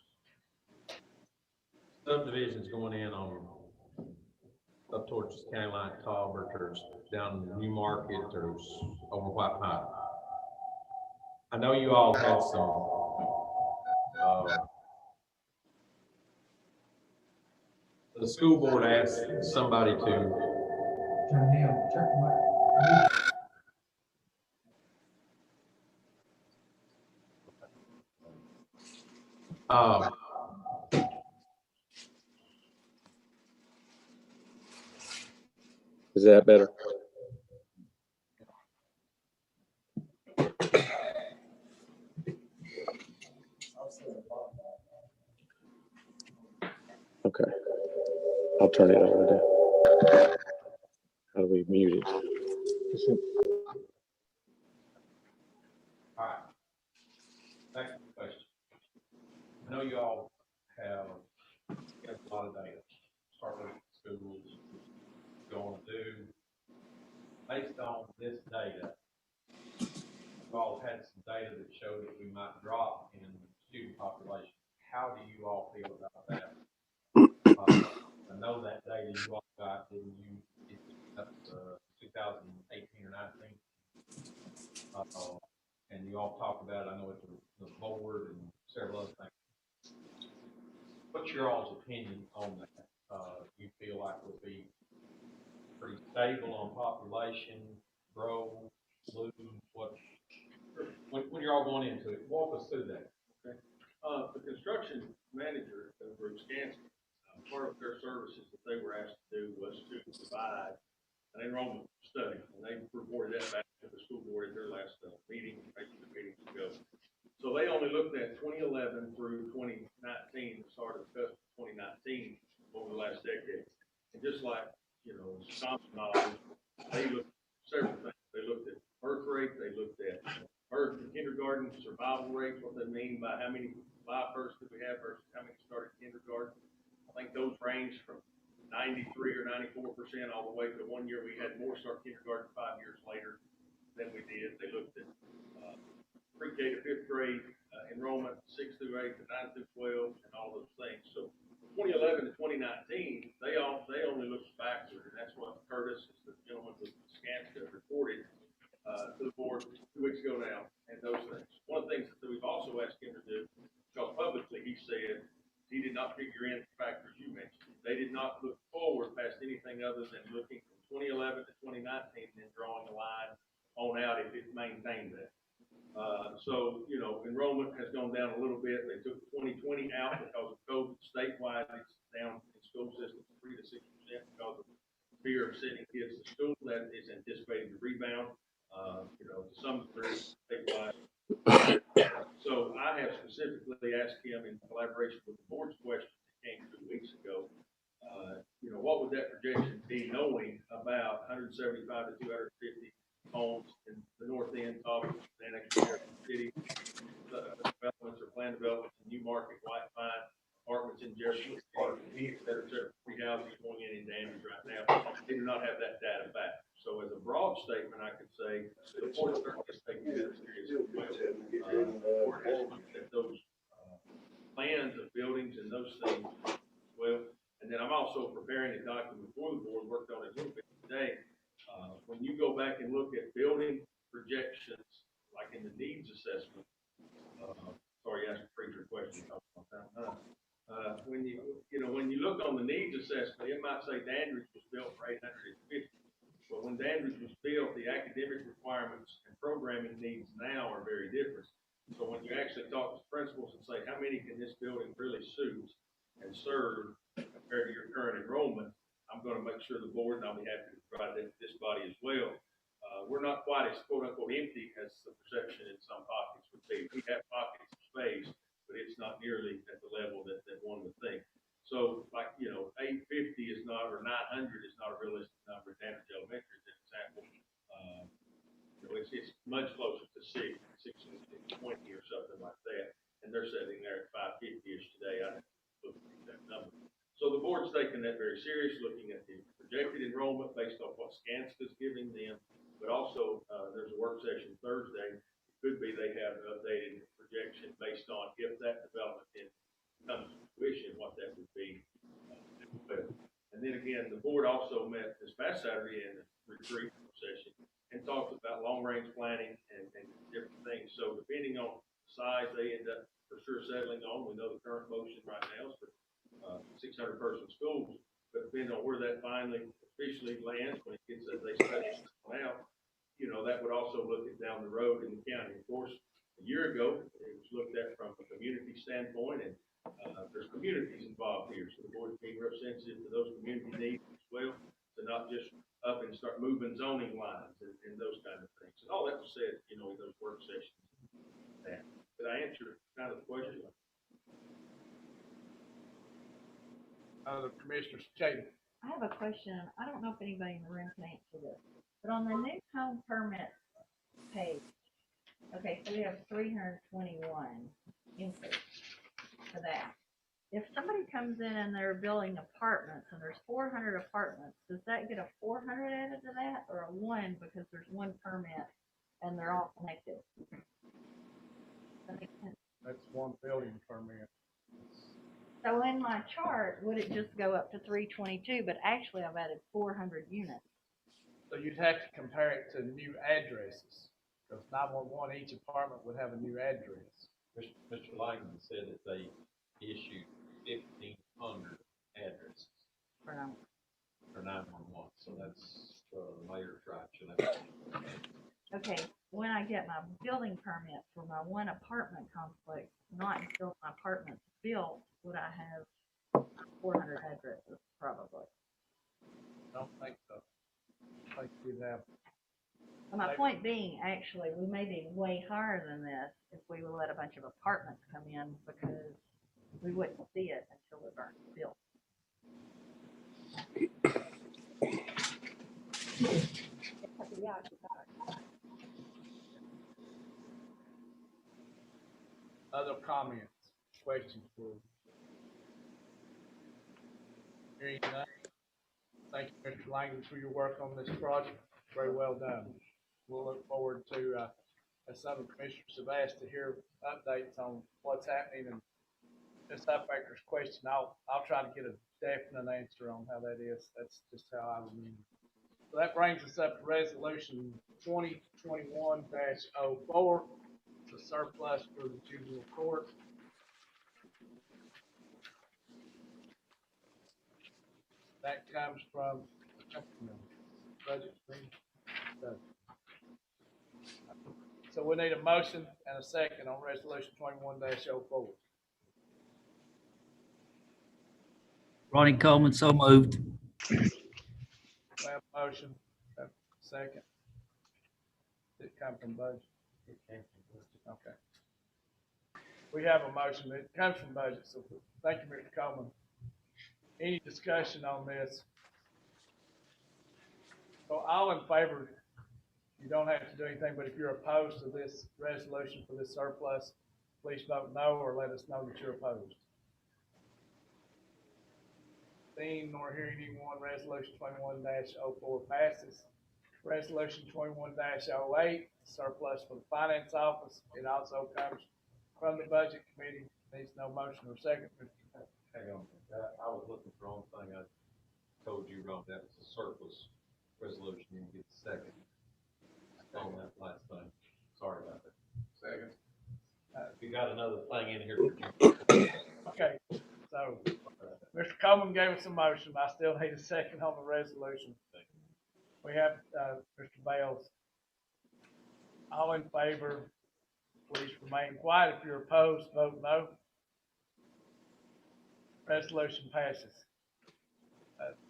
subdivisions going in on up towards County Line, Talbot, there's down in the New Market, there's over White Pine. I know you all had some the school board asked somebody to is that better? Okay, I'll turn it over to. How do we mute it? All right. Next question. I know you all have a lot of data. Start with schools, going to do. Based on this data, you all had some data that showed that we might drop in student population. How do you all feel about that? I know that data you all got, didn't you? Up to 2018 or 19. And you all talked about, I know, at the board and several other things. What's your all's opinion on that? You feel like we'll be pretty stable on population, grow, lose? When you're all going into it, walk us through that. Okay. The construction manager of Bruce Gansky, part of their services that they were asked to do was to provide an enrollment study, and they reported that back to the school board at their last meeting, actually 2 meetings ago. So they only looked at 2011 through 2019, the start of the 2019 over the last decade. And just like, common knowledge, they looked at several things. They looked at birth rate, they looked at birth and kindergarten survival rates, what they mean by how many live births do we have versus how many started kindergarten. I think those range from 93 or 94% all the way to 1 year we had more start kindergarten 5 years later than we did. They looked at pre-K to 5th grade enrollment, 6th through 8th to 9th through 12, and all those things. So 2011 to 2019, they only looked backward, and that's what Curtis, the gentleman with Skanska, reported to the board 2 weeks ago now, and those things. One of the things that we've also asked him to do, because publicly he said he did not figure in the factors you mentioned. They did not look forward past anything other than looking from 2011 to 2019 and drawing a line on out if it maintained that. So, enrollment has gone down a little bit. They took 2020 out because of COVID. Statewide, it's down in school systems 3 to 6% because of fear of sending kids to school. That is anticipated to rebound, to some degree statewide. So I have specifically asked him in collaboration with the board's question that came 2 weeks ago what would that projection be, knowing about 175 to 250 homes in the north end of the next city, developments or planned developments in Newmarket, White Pine, apartments in Jefferson City, et cetera, three houses going in Danvers right now. They do not have that data back. So as a broad statement, I could say the board certainly is taking that serious as well. The board has looked at those plans of buildings and those things as well. And then I'm also preparing a document for the board, worked on it a little bit today. When you go back and look at building projections, like in the needs assessment, sorry, you asked a preacher question. When you look on the needs assessment, it might say Dandridge was built for 850. But when Dandridge was built, the academic requirements and programming needs now are very different. So when you actually talk to principals and say, how many can this building really suit and serve compared to your current enrollment, I'm going to make sure the board, and I'll be happy to provide that to this body as well. We're not quite as quote unquote empty as the perception in some pockets would be. We have pockets of space, but it's not nearly at the level that one would think. So, 850 is not, or 900 is not a realistic number. Dandridge Elementary is an example. It's much closer to 620 or something like that. And they're sitting there at 550-ish today. I looked at that number. So the board's taking that very serious, looking at the projected enrollment based on what Skanska's giving them. But also, there's a work session Thursday. It could be they have an updated projection based on if that development comes to fruition, what that would be. And then again, the board also met this past Saturday in the retreat session and talked about long-range planning and different things. So depending on the size they end up for sure settling on, we know the current motion right now is for 600-person schools, but depending on where that finally officially lands, when it gets as they study out, that would also look at down the road in the county. Of course, a year ago, it was looked at from a community standpoint, and there's communities involved here, so the board is being real sensitive to those community needs as well, to not just up and start moving zoning lines and those kind of things. And all that was said, in those work sessions. Did I answer kind of the question? Other commissioners, Katie. I have a question. I don't know if anybody in the room can answer this, but on the new home permit page, okay, so we have 321 increase for that. If somebody comes in and they're building apartments and there's 400 apartments, does that get a 400 added to that or a 1 because there's one permit and they're all connected? That makes sense. That's one building permit. So in my chart, would it just go up to 322, but actually I've added 400 units? So you'd have to compare it to new addresses, because 911, each apartment would have a new address. Mr. Langman said that they issued 1,500 addresses For 911, so that's the mayor's fraction. Okay, when I get my building permit for my one apartment complex, not until my apartment's built, would I have 400 addresses, probably. I don't think so. I think you'd have. And my point being, actually, we may be way higher than this if we would let a bunch of apartments come in, because we wouldn't see it until it weren't built. Other comments, questions for hearing none? Thank you, Mr. Langman, for your work on this project. Very well done. We'll look forward to, as some of the commissioners have asked, to hear updates on what's happening. And Ms. Huffaker's question, I'll try to get a definite answer on how that is. That's just how I remember. So that brings us up to resolution 2021-04. It's a surplus for the juvenile court. That comes from budget. So we need a motion and a second on resolution 21-04. Ronnie Coleman, so moved. We have a motion, have a second. Did it come from budget? It came from budget. Okay. We have a motion that comes from budget, so thank you, Mr. Coleman. Any discussion on this? So all in favor, you don't have to do anything, but if you're opposed to this resolution for this surplus, please vote no or let us know that you're opposed. Seeing nor hearing anyone, resolution 21-04 passes. Resolution 21-08, surplus for the finance office. It also comes from the budget committee. Needs no motion or second. Hang on, I was looking for the wrong thing. I told you wrong. That was a surplus resolution. You get the second. On that last thing. Sorry about that. Second. You got another thing in here for you. Okay, so Mr. Coleman gave us a motion. I still need a second on the resolution. We have, Mr. Bales. All in favor, please remain quiet. If you're opposed, vote no. Resolution passes.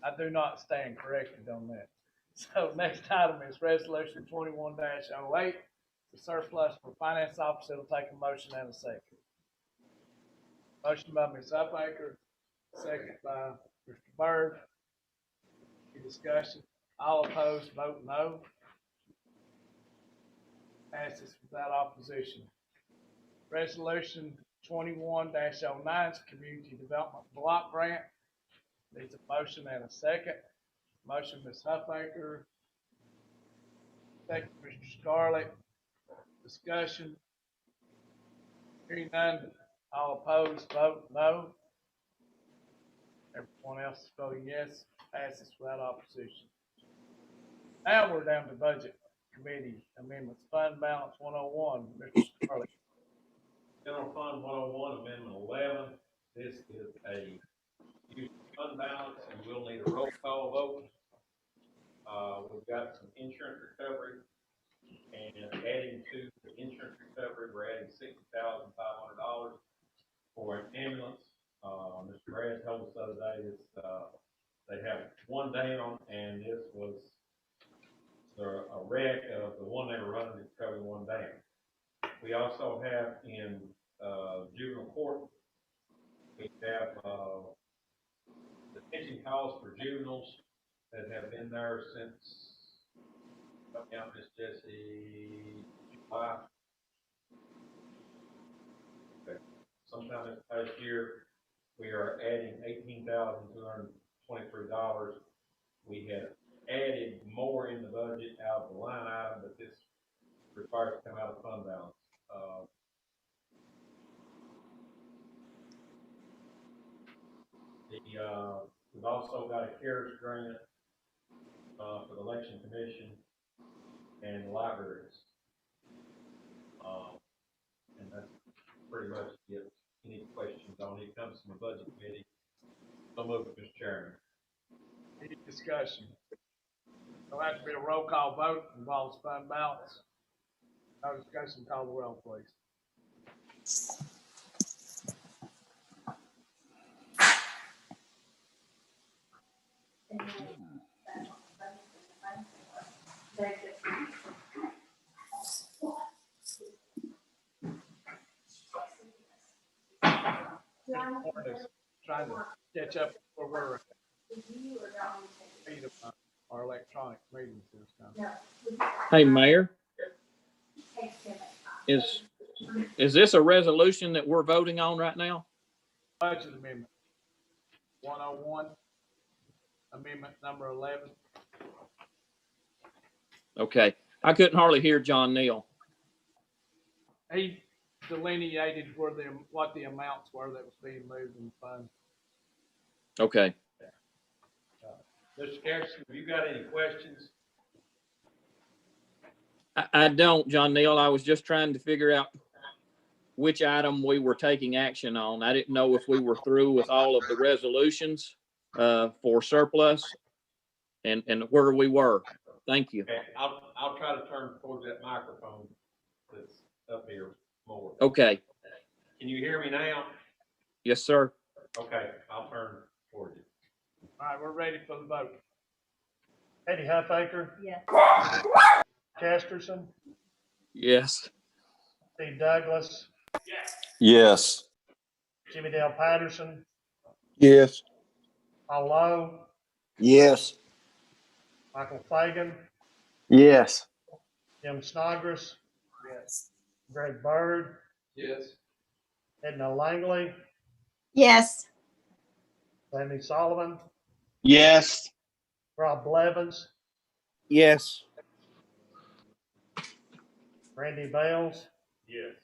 I do not stand corrected on that. So next item is resolution 21-08, the surplus for finance office. It'll take a motion and a second. Motion by Ms. Upaker, second by Mr. Byrd. Any discussion? All opposed, vote no. Passes without opposition. Resolution 21-09 is Community Development Block Grant. Needs a motion and a second. Motion, Ms. Huffaker. Second, Mr. Scarlett. Discussion. Hearing none. All opposed, vote no. Everyone else is voting yes. Passes without opposition. Now we're down to Budget Committee Amendments. Fund Balance 101, Mr. Scarlett. General Fund 101, Amendment 11. This is a use of fund balance, and we'll need a roll call vote. We've got some insurance recovery, and adding to the insurance recovery, we're adding $60,500 for an ambulance. Mr. Brad told us the other day that they have one down, and this was a wreck of the one they were running that's covering one down. We also have in juvenile court, we have detention calls for juveniles that have been there since, help me out, Miss Jessie, July. Okay. Sometime this past year, we are adding $18,223. We have added more in the budget out of the line item, but this requires to come out of fund balance. We've also got a CARES grant for the election commission and the libraries. And that's pretty much it. Any questions on it? Comes from the budget committee. So move it, Mr. Chairman. Any discussion? There'll have to be a roll call vote, involves fund balance. No discussion, call the roll, please. Trying to catch up where we're at. Our electronic meetings this time. Hey, Mayor, is this a resolution that we're voting on right now? Budget amendment 101, amendment number 11. Okay, I couldn't hardly hear John Neal. He delineated what the amounts were that was being moved in the fund. Okay. Mr. Garrison, have you got any questions? I don't, John Neal. I was just trying to figure out which item we were taking action on. I didn't know if we were through with all of the resolutions for surplus and where we were. Thank you. Okay, I'll try to turn towards that microphone that's up here more. Okay. Can you hear me now? Yes, sir. Okay, I'll turn towards you. All right, we're ready for the vote. Eddie Huffaker. Yes. Casterson. Yes. Steve Douglas. Yes. Jimmy Dale Patterson, Yes. Paul Lowe, Yes. Michael Fagan, Yes. Jim Snodgrass, Yes. Greg Bird, Yes. Edna Langley, Yes. Sammy Solomon, Yes. Rob Blevins, Yes. Randy Bales, Yes.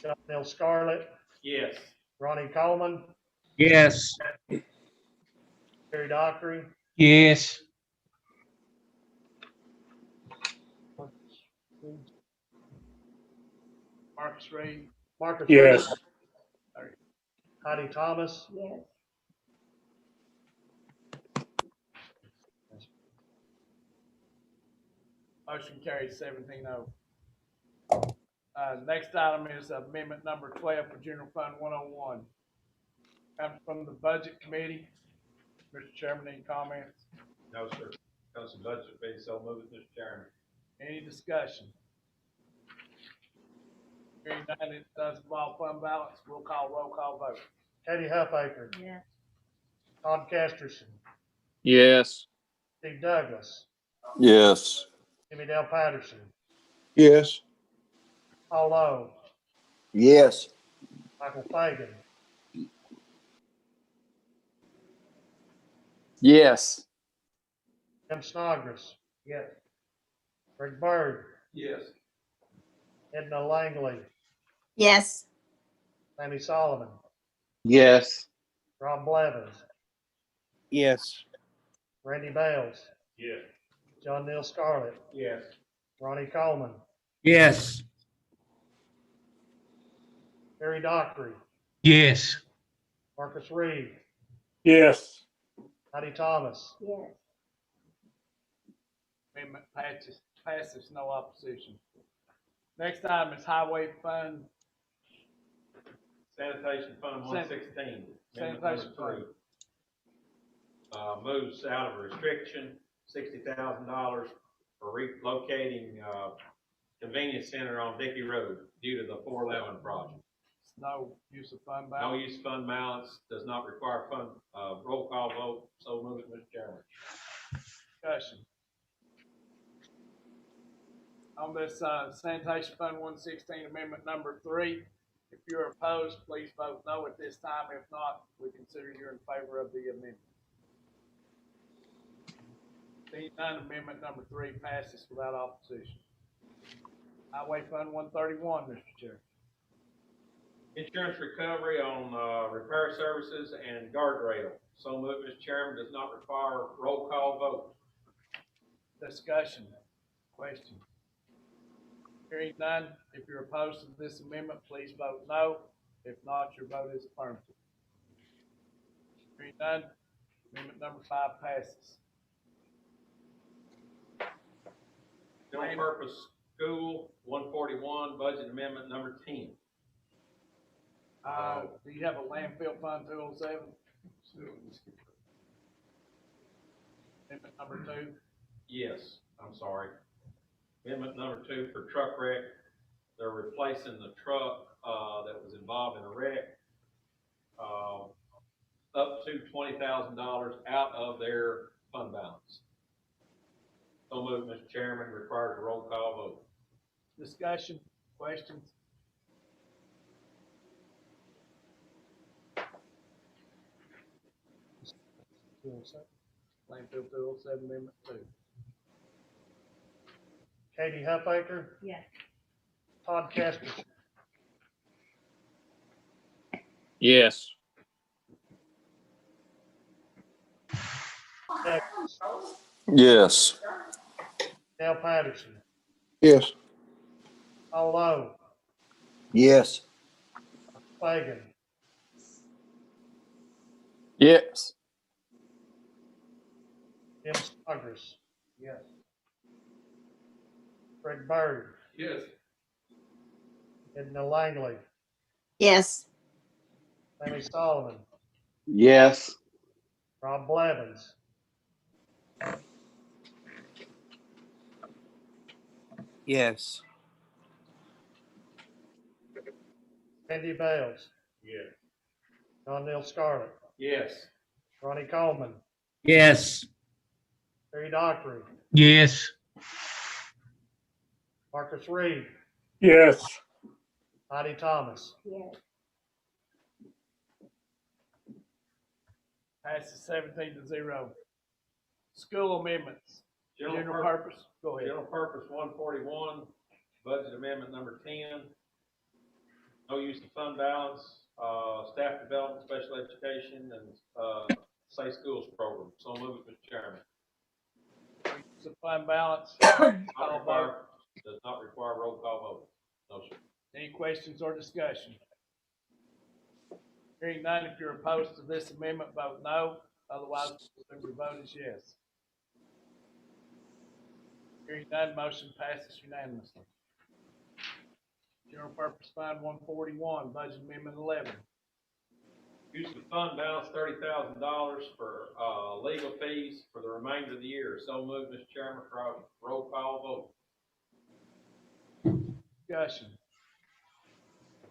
John Neal Scarlett, Yes. Ronnie Coleman, Yes. Terry Dockery, Yes. Marcus Reed. Marcus Yes. Reed, Heidi Thomas, Yes. Motion carried 17-0. Next item is amendment number 12 for General Fund 101. Comes from the Budget Committee. Mr. Chairman, any comments? No, sir. Comes from budget committee, so move it, Mr. Chairman. Any discussion? Hearing none, it does involve fund balance. We'll call roll call vote. Katie Huffaker, Yes. Todd Casterson, Yes. Steve Douglas, Yes. Jimmy Dale Patterson, Yes. Paul Lowe, Yes. Michael Fagan, Yes. Jim Snodgrass. Yes. Greg Bird, Yes. Edna Langley, Yes. Sammy Solomon, Yes. Rob Blevins, Yes. Randy Bales, Yes. John Neal Scarlett, Yes. Ronnie Coleman, Yes. Terry Dockery, Yes. Marcus Reed, Yes. Heidi Thomas, Yes. Amendment passes, no opposition. Next item is Highway Fund. Sanitation Fund 116. Amendment Sanitation number 3. Moves out of restriction, $60,000 for relocating, convenience center on Dickey Road due to the 411 project. No use of fund No balance. use fund balance, does not require fund, roll call vote, so move it, Mr. Chairman. Discussion. On this Sanitation Fund 116 Amendment number 3, if you're opposed, please vote no at this time. If not, we consider you're in favor of the amendment. Seeing none, Amendment number 3 passes without opposition. Highway Fund 131, Mr. Chair. Insurance recovery on, repair services and guardrail. So move, Mr. Chairman, does not require roll call vote. Discussion. Question. Hearing none, if you're opposed to this amendment, please vote no. If not, your vote is affirmative. Hearing none, amendment number 5 passes. General purpose school 141, budget amendment number 10. Do you have a landfill fund 207? Amendment number 2? Yes, I'm sorry. Amendment number 2 for truck wreck. They're replacing the truck, that was involved in a wreck, up to $20,000 out of their fund balance. So moved, Mr. Chairman, requires a roll call vote. Discussion, questions? Landfill 207, Amendment 2. Katie Huffaker, Yes. Todd Casterson, Yes. Yes. Dale Patterson, Yes. Paul Lowe, Yes. Fagan, Yes. Jim Snodgrass. Yes. Greg Bird, Yes. Edna Langley, Yes. Sammy Solomon, Yes. Rob Blevins, Yes. Randy Bales, Yes. John Neal Scarlett, Yes. Ronnie Coleman, Yes. Terry Dockery, Yes. Marcus Reed, Yes. Heidi Thomas. Yes. Passes 17-0. School amendments. General purpose. purpose. Go ahead. General purpose 141, budget amendment number 10. No use of fund balance, staff development, special education, and safe schools program. So move it, Mr. Chairman. Use of fund balance. Not require, does not require roll call vote. No, sir. Any questions or discussion? Hearing none, if you're opposed to this amendment, vote no. Otherwise, your vote is yes. Hearing none, motion passes unanimously. General purpose fund 141, budget amendment 11. Use of fund balance $30,000 for legal fees for the remainder of the year. So move, Mr. Chairman, for a roll call vote. Discussion.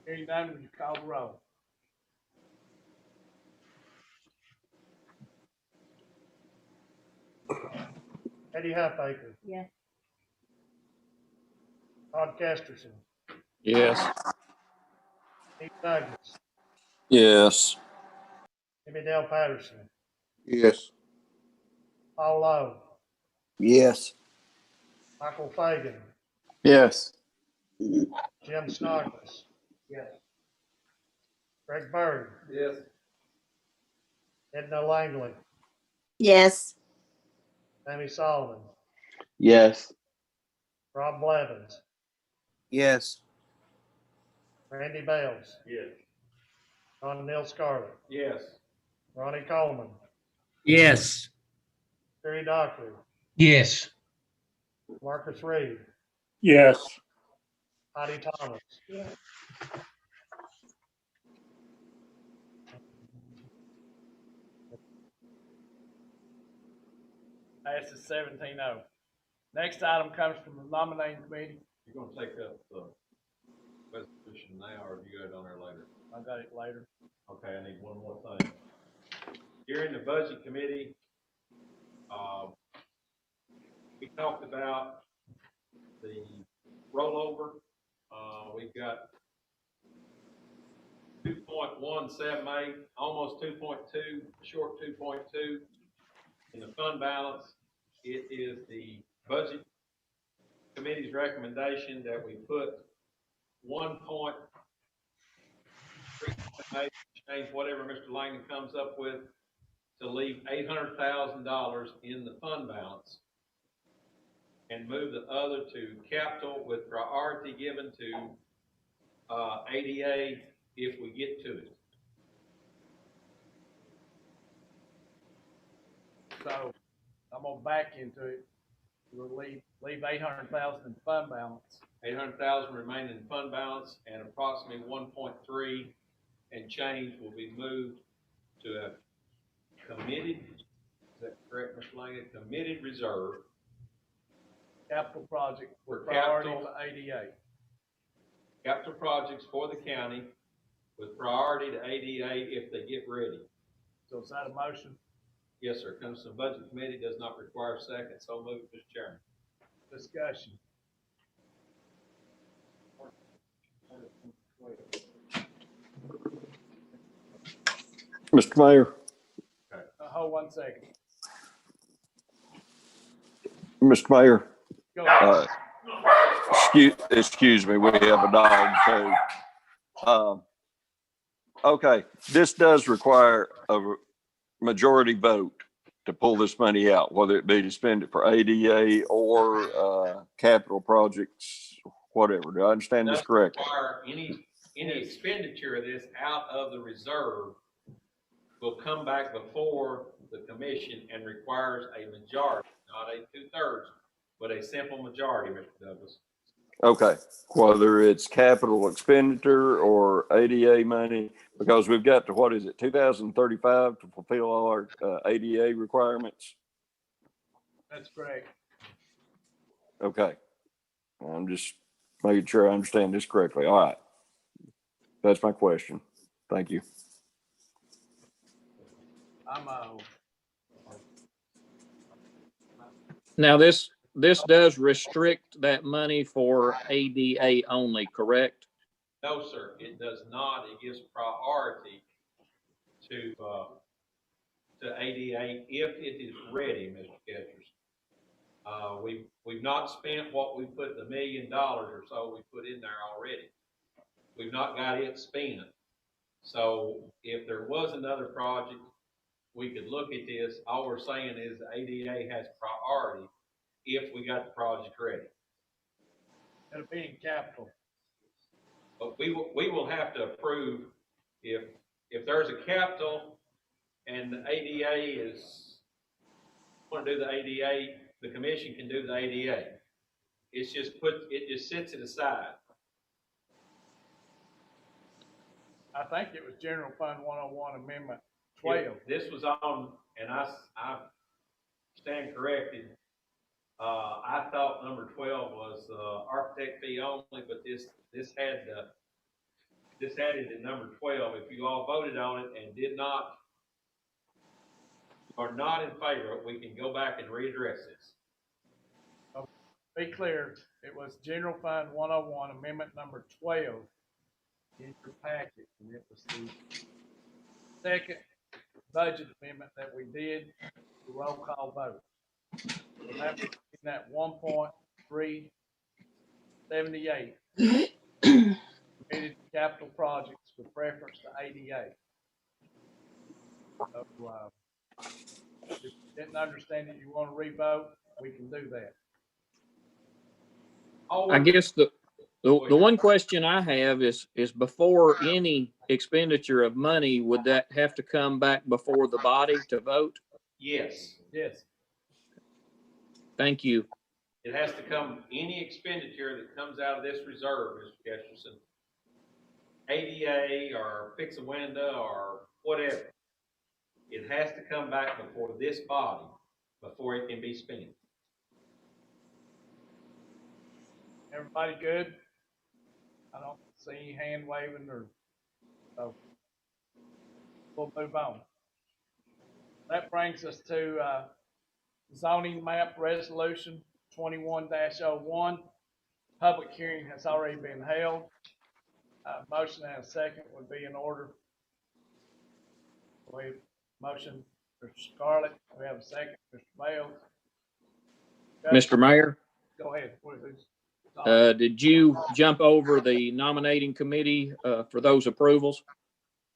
Hearing none, would you call the roll? Eddie Halfaker, Yes. Todd Kesterson, Yes. Steve Douglas, Yes. Jimmy Dale Patterson, Yes. Paul Lowe, Yes. Michael Fagan, Yes. Jim Snodgrass, Yes. Greg Bird, Yes. Edna Langley, Yes. Sammy Solomon, Yes. Rob Blevins, Yes. Randy Bales, Yes. Ron Neal Scarlett, Yes. Ronnie Coleman, Yes. Terry Dockery, Yes. Marcus Reed, Yes. Heidi Thomas. Yes. Passes 17-0. Next item comes from the nominating committee. You're gonna take up the resolution now, or do you got it on there later? I got it later. Okay, I need one more thing. During the budget committee, we talked about the rollover. We've got 2.178, almost 2.2, short 2.2 in the fund balance. It is the budget committee's recommendation that we put 1.3 change whatever Mr. Langdon comes up with to leave $800,000 in the fund balance and move the other to capital with priority given to ADA if we get to it. So I'm gonna back into it. We'll leave 800,000 in fund balance. 800,000 remain in fund balance, and approximately 1.3 and change will be moved to a committed, is that correct, Mr. Langdon? Committed reserve. Capital project For with priority capital. to ADA. Capital projects for the county with priority to ADA if they get ready. So is that a motion? Yes, sir. Comes from the budget committee, does not require a second. So move, Mr. Chairman. Discussion. Mr. Mayor, Hold 1 second. Mr. Mayor, Go ahead. excuse me, we have a dog too. Okay, this does require a majority vote to pull this money out, whether it be to spend it for ADA or capital projects, whatever. Do I understand this correctly? Require any expenditure of this out of the reserve will come back before the commission and requires a majority, not a 2/3, but a simple majority, Mr. Douglas. Okay, whether it's capital expenditure or ADA money, because we've got to, what is it, 2035 to fulfill all our ADA requirements? That's correct. Okay. I'm just making sure I understand this correctly. All right. That's my question. Thank you. I'm, Now, this does restrict that money for ADA only, correct? No, sir, it does not. It gives priority to ADA if it is ready, Mr. Catchers. We've not spent what we put the $1 million or so we put in there already. We've not got it spent. So if there was another project, we could look at this. All we're saying is the ADA has priority if we got the project ready. it'll be in capital. But we will have to approve if there's a capital and the ADA is want to do the ADA, the commission can do the ADA. It's just it just sets it aside. I think it was General Fund 101 Amendment 12. This was on, and I stand corrected. I thought number 12 was architect fee only, but this had it at number 12. If you all voted on it and are not in favor, we can go back and readdress this. Be clear, it was General Fund 101 Amendment number 12 in your packet, and it was the second budget amendment that we did, the roll call vote. So that was in that 1.378 committed capital projects with reference to ADA. So, if you didn't understand that you want to revote, we can do that. I guess the one question I have is before any expenditure of money, would that have to come back before the body to vote? Yes. Yes. Thank you. It has to come, any expenditure that comes out of this reserve, Mr. Kesterson, ADA or fix a window or whatever, it has to come back before this body before it can be spent. Everybody good? I don't see any hand waving or so. We'll move on. That brings us to zoning map resolution 21-01. Public hearing has already been held. Motion and a second would be in order. We have motion, Mr. Scarlett. We have a second, Mr. Bales. Mr. Mayor, Go ahead. did you jump over the nominating committee for those approvals?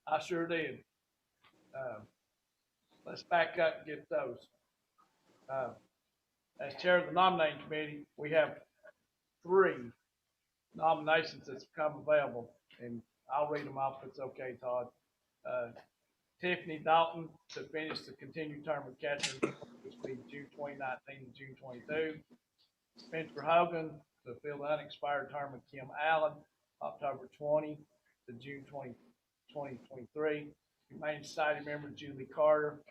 I sure did. Let's back up and get those. As chair of the nominating committee, we have 3 nominations that's become available, and I'll read them off if it's okay, Todd. Tiffany Dalton to finish the continued term of Catherine, which will be June 2019 to June 22. Spencer Hogan to fill the unexpired term of Kim Allen, October 20 to June 2023. Humane Society member Julie Carter,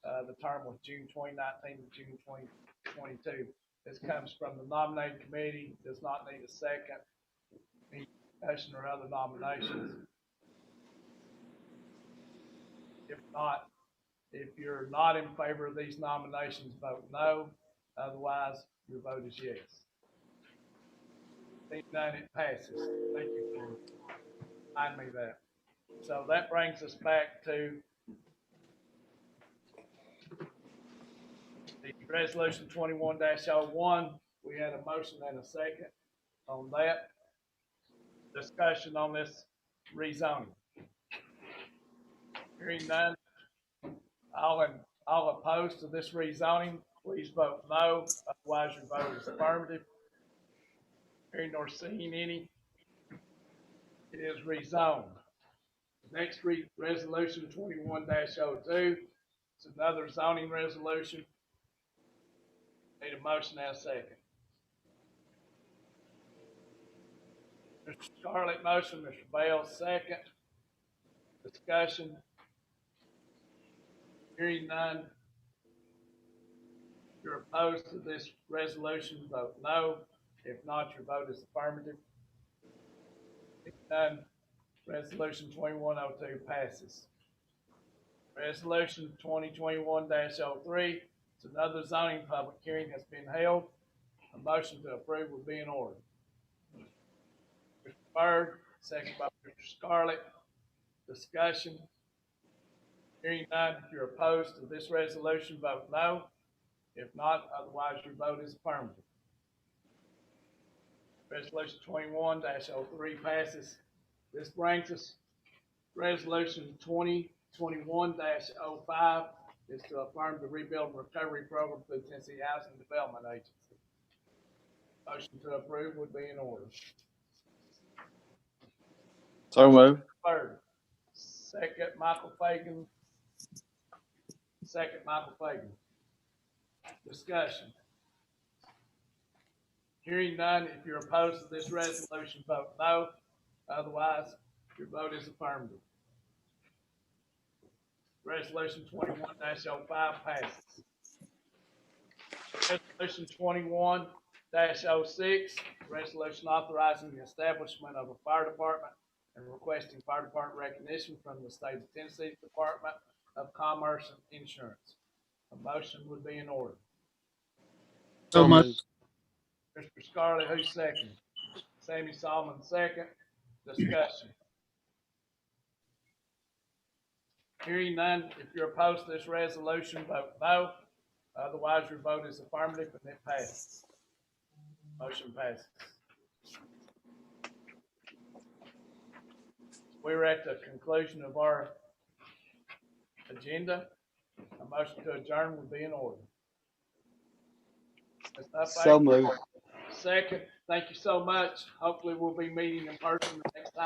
the term was June 2019 to June 2022. This comes from the nominating committee, does not need a second. Any discussion or other nominations? If not, if you're not in favor of these nominations, vote no. Otherwise, your vote is yes. Seeing none, it passes. Thank you for reminding me that. So that brings us back to the resolution 21-01. We had a motion and a second on that. Discussion on this rezoning. Hearing none, all opposed to this rezoning, please vote no. Otherwise, your vote is affirmative. Hearing nor seeing any, it is rezoned. Next resolution 21-02. It's another zoning resolution. Need a motion and a second. Mr. Scarlett motion, Mr. Bales second. Discussion. Hearing none. If you're opposed to this resolution, vote no. If not, your vote is affirmative. If none, resolution 2102 passes. Resolution 2021-03, it's another zoning public hearing has been held. A motion to approve will be in order. Mr. Byrd, second by Mr. Scarlett. Discussion. Hearing none, if you're opposed to this resolution, vote no. If not, otherwise your vote is affirmative. Resolution 21-03 passes. This brings us Resolution 2021-05 is to affirm the Rebuild and Recovery Program through Tennessee Housing Development Agency. Motion to approve would be in order. So moved. Third. Second, Michael Fagan. Second, Michael Fagan. Discussion. Hearing none, if you're opposed to this resolution, vote no. Otherwise, your vote is affirmative. Resolution 21-05 passes. Resolution 21-06, resolution authorizing the establishment of a fire department and requesting fire department recognition from the state of Tennessee Department of Commerce and Insurance. A motion would be in order. So moved. Mr. Scarlett, who's second? Sammy Solomon, second. Discussion. Hearing none, if you're opposed to this resolution, vote no. Otherwise, your vote is affirmative and it passes. Motion passes. We're at the conclusion of our agenda. A motion to adjourn would be in order. So moved. Second, thank you so much. Hopefully we'll be meeting in person the next time.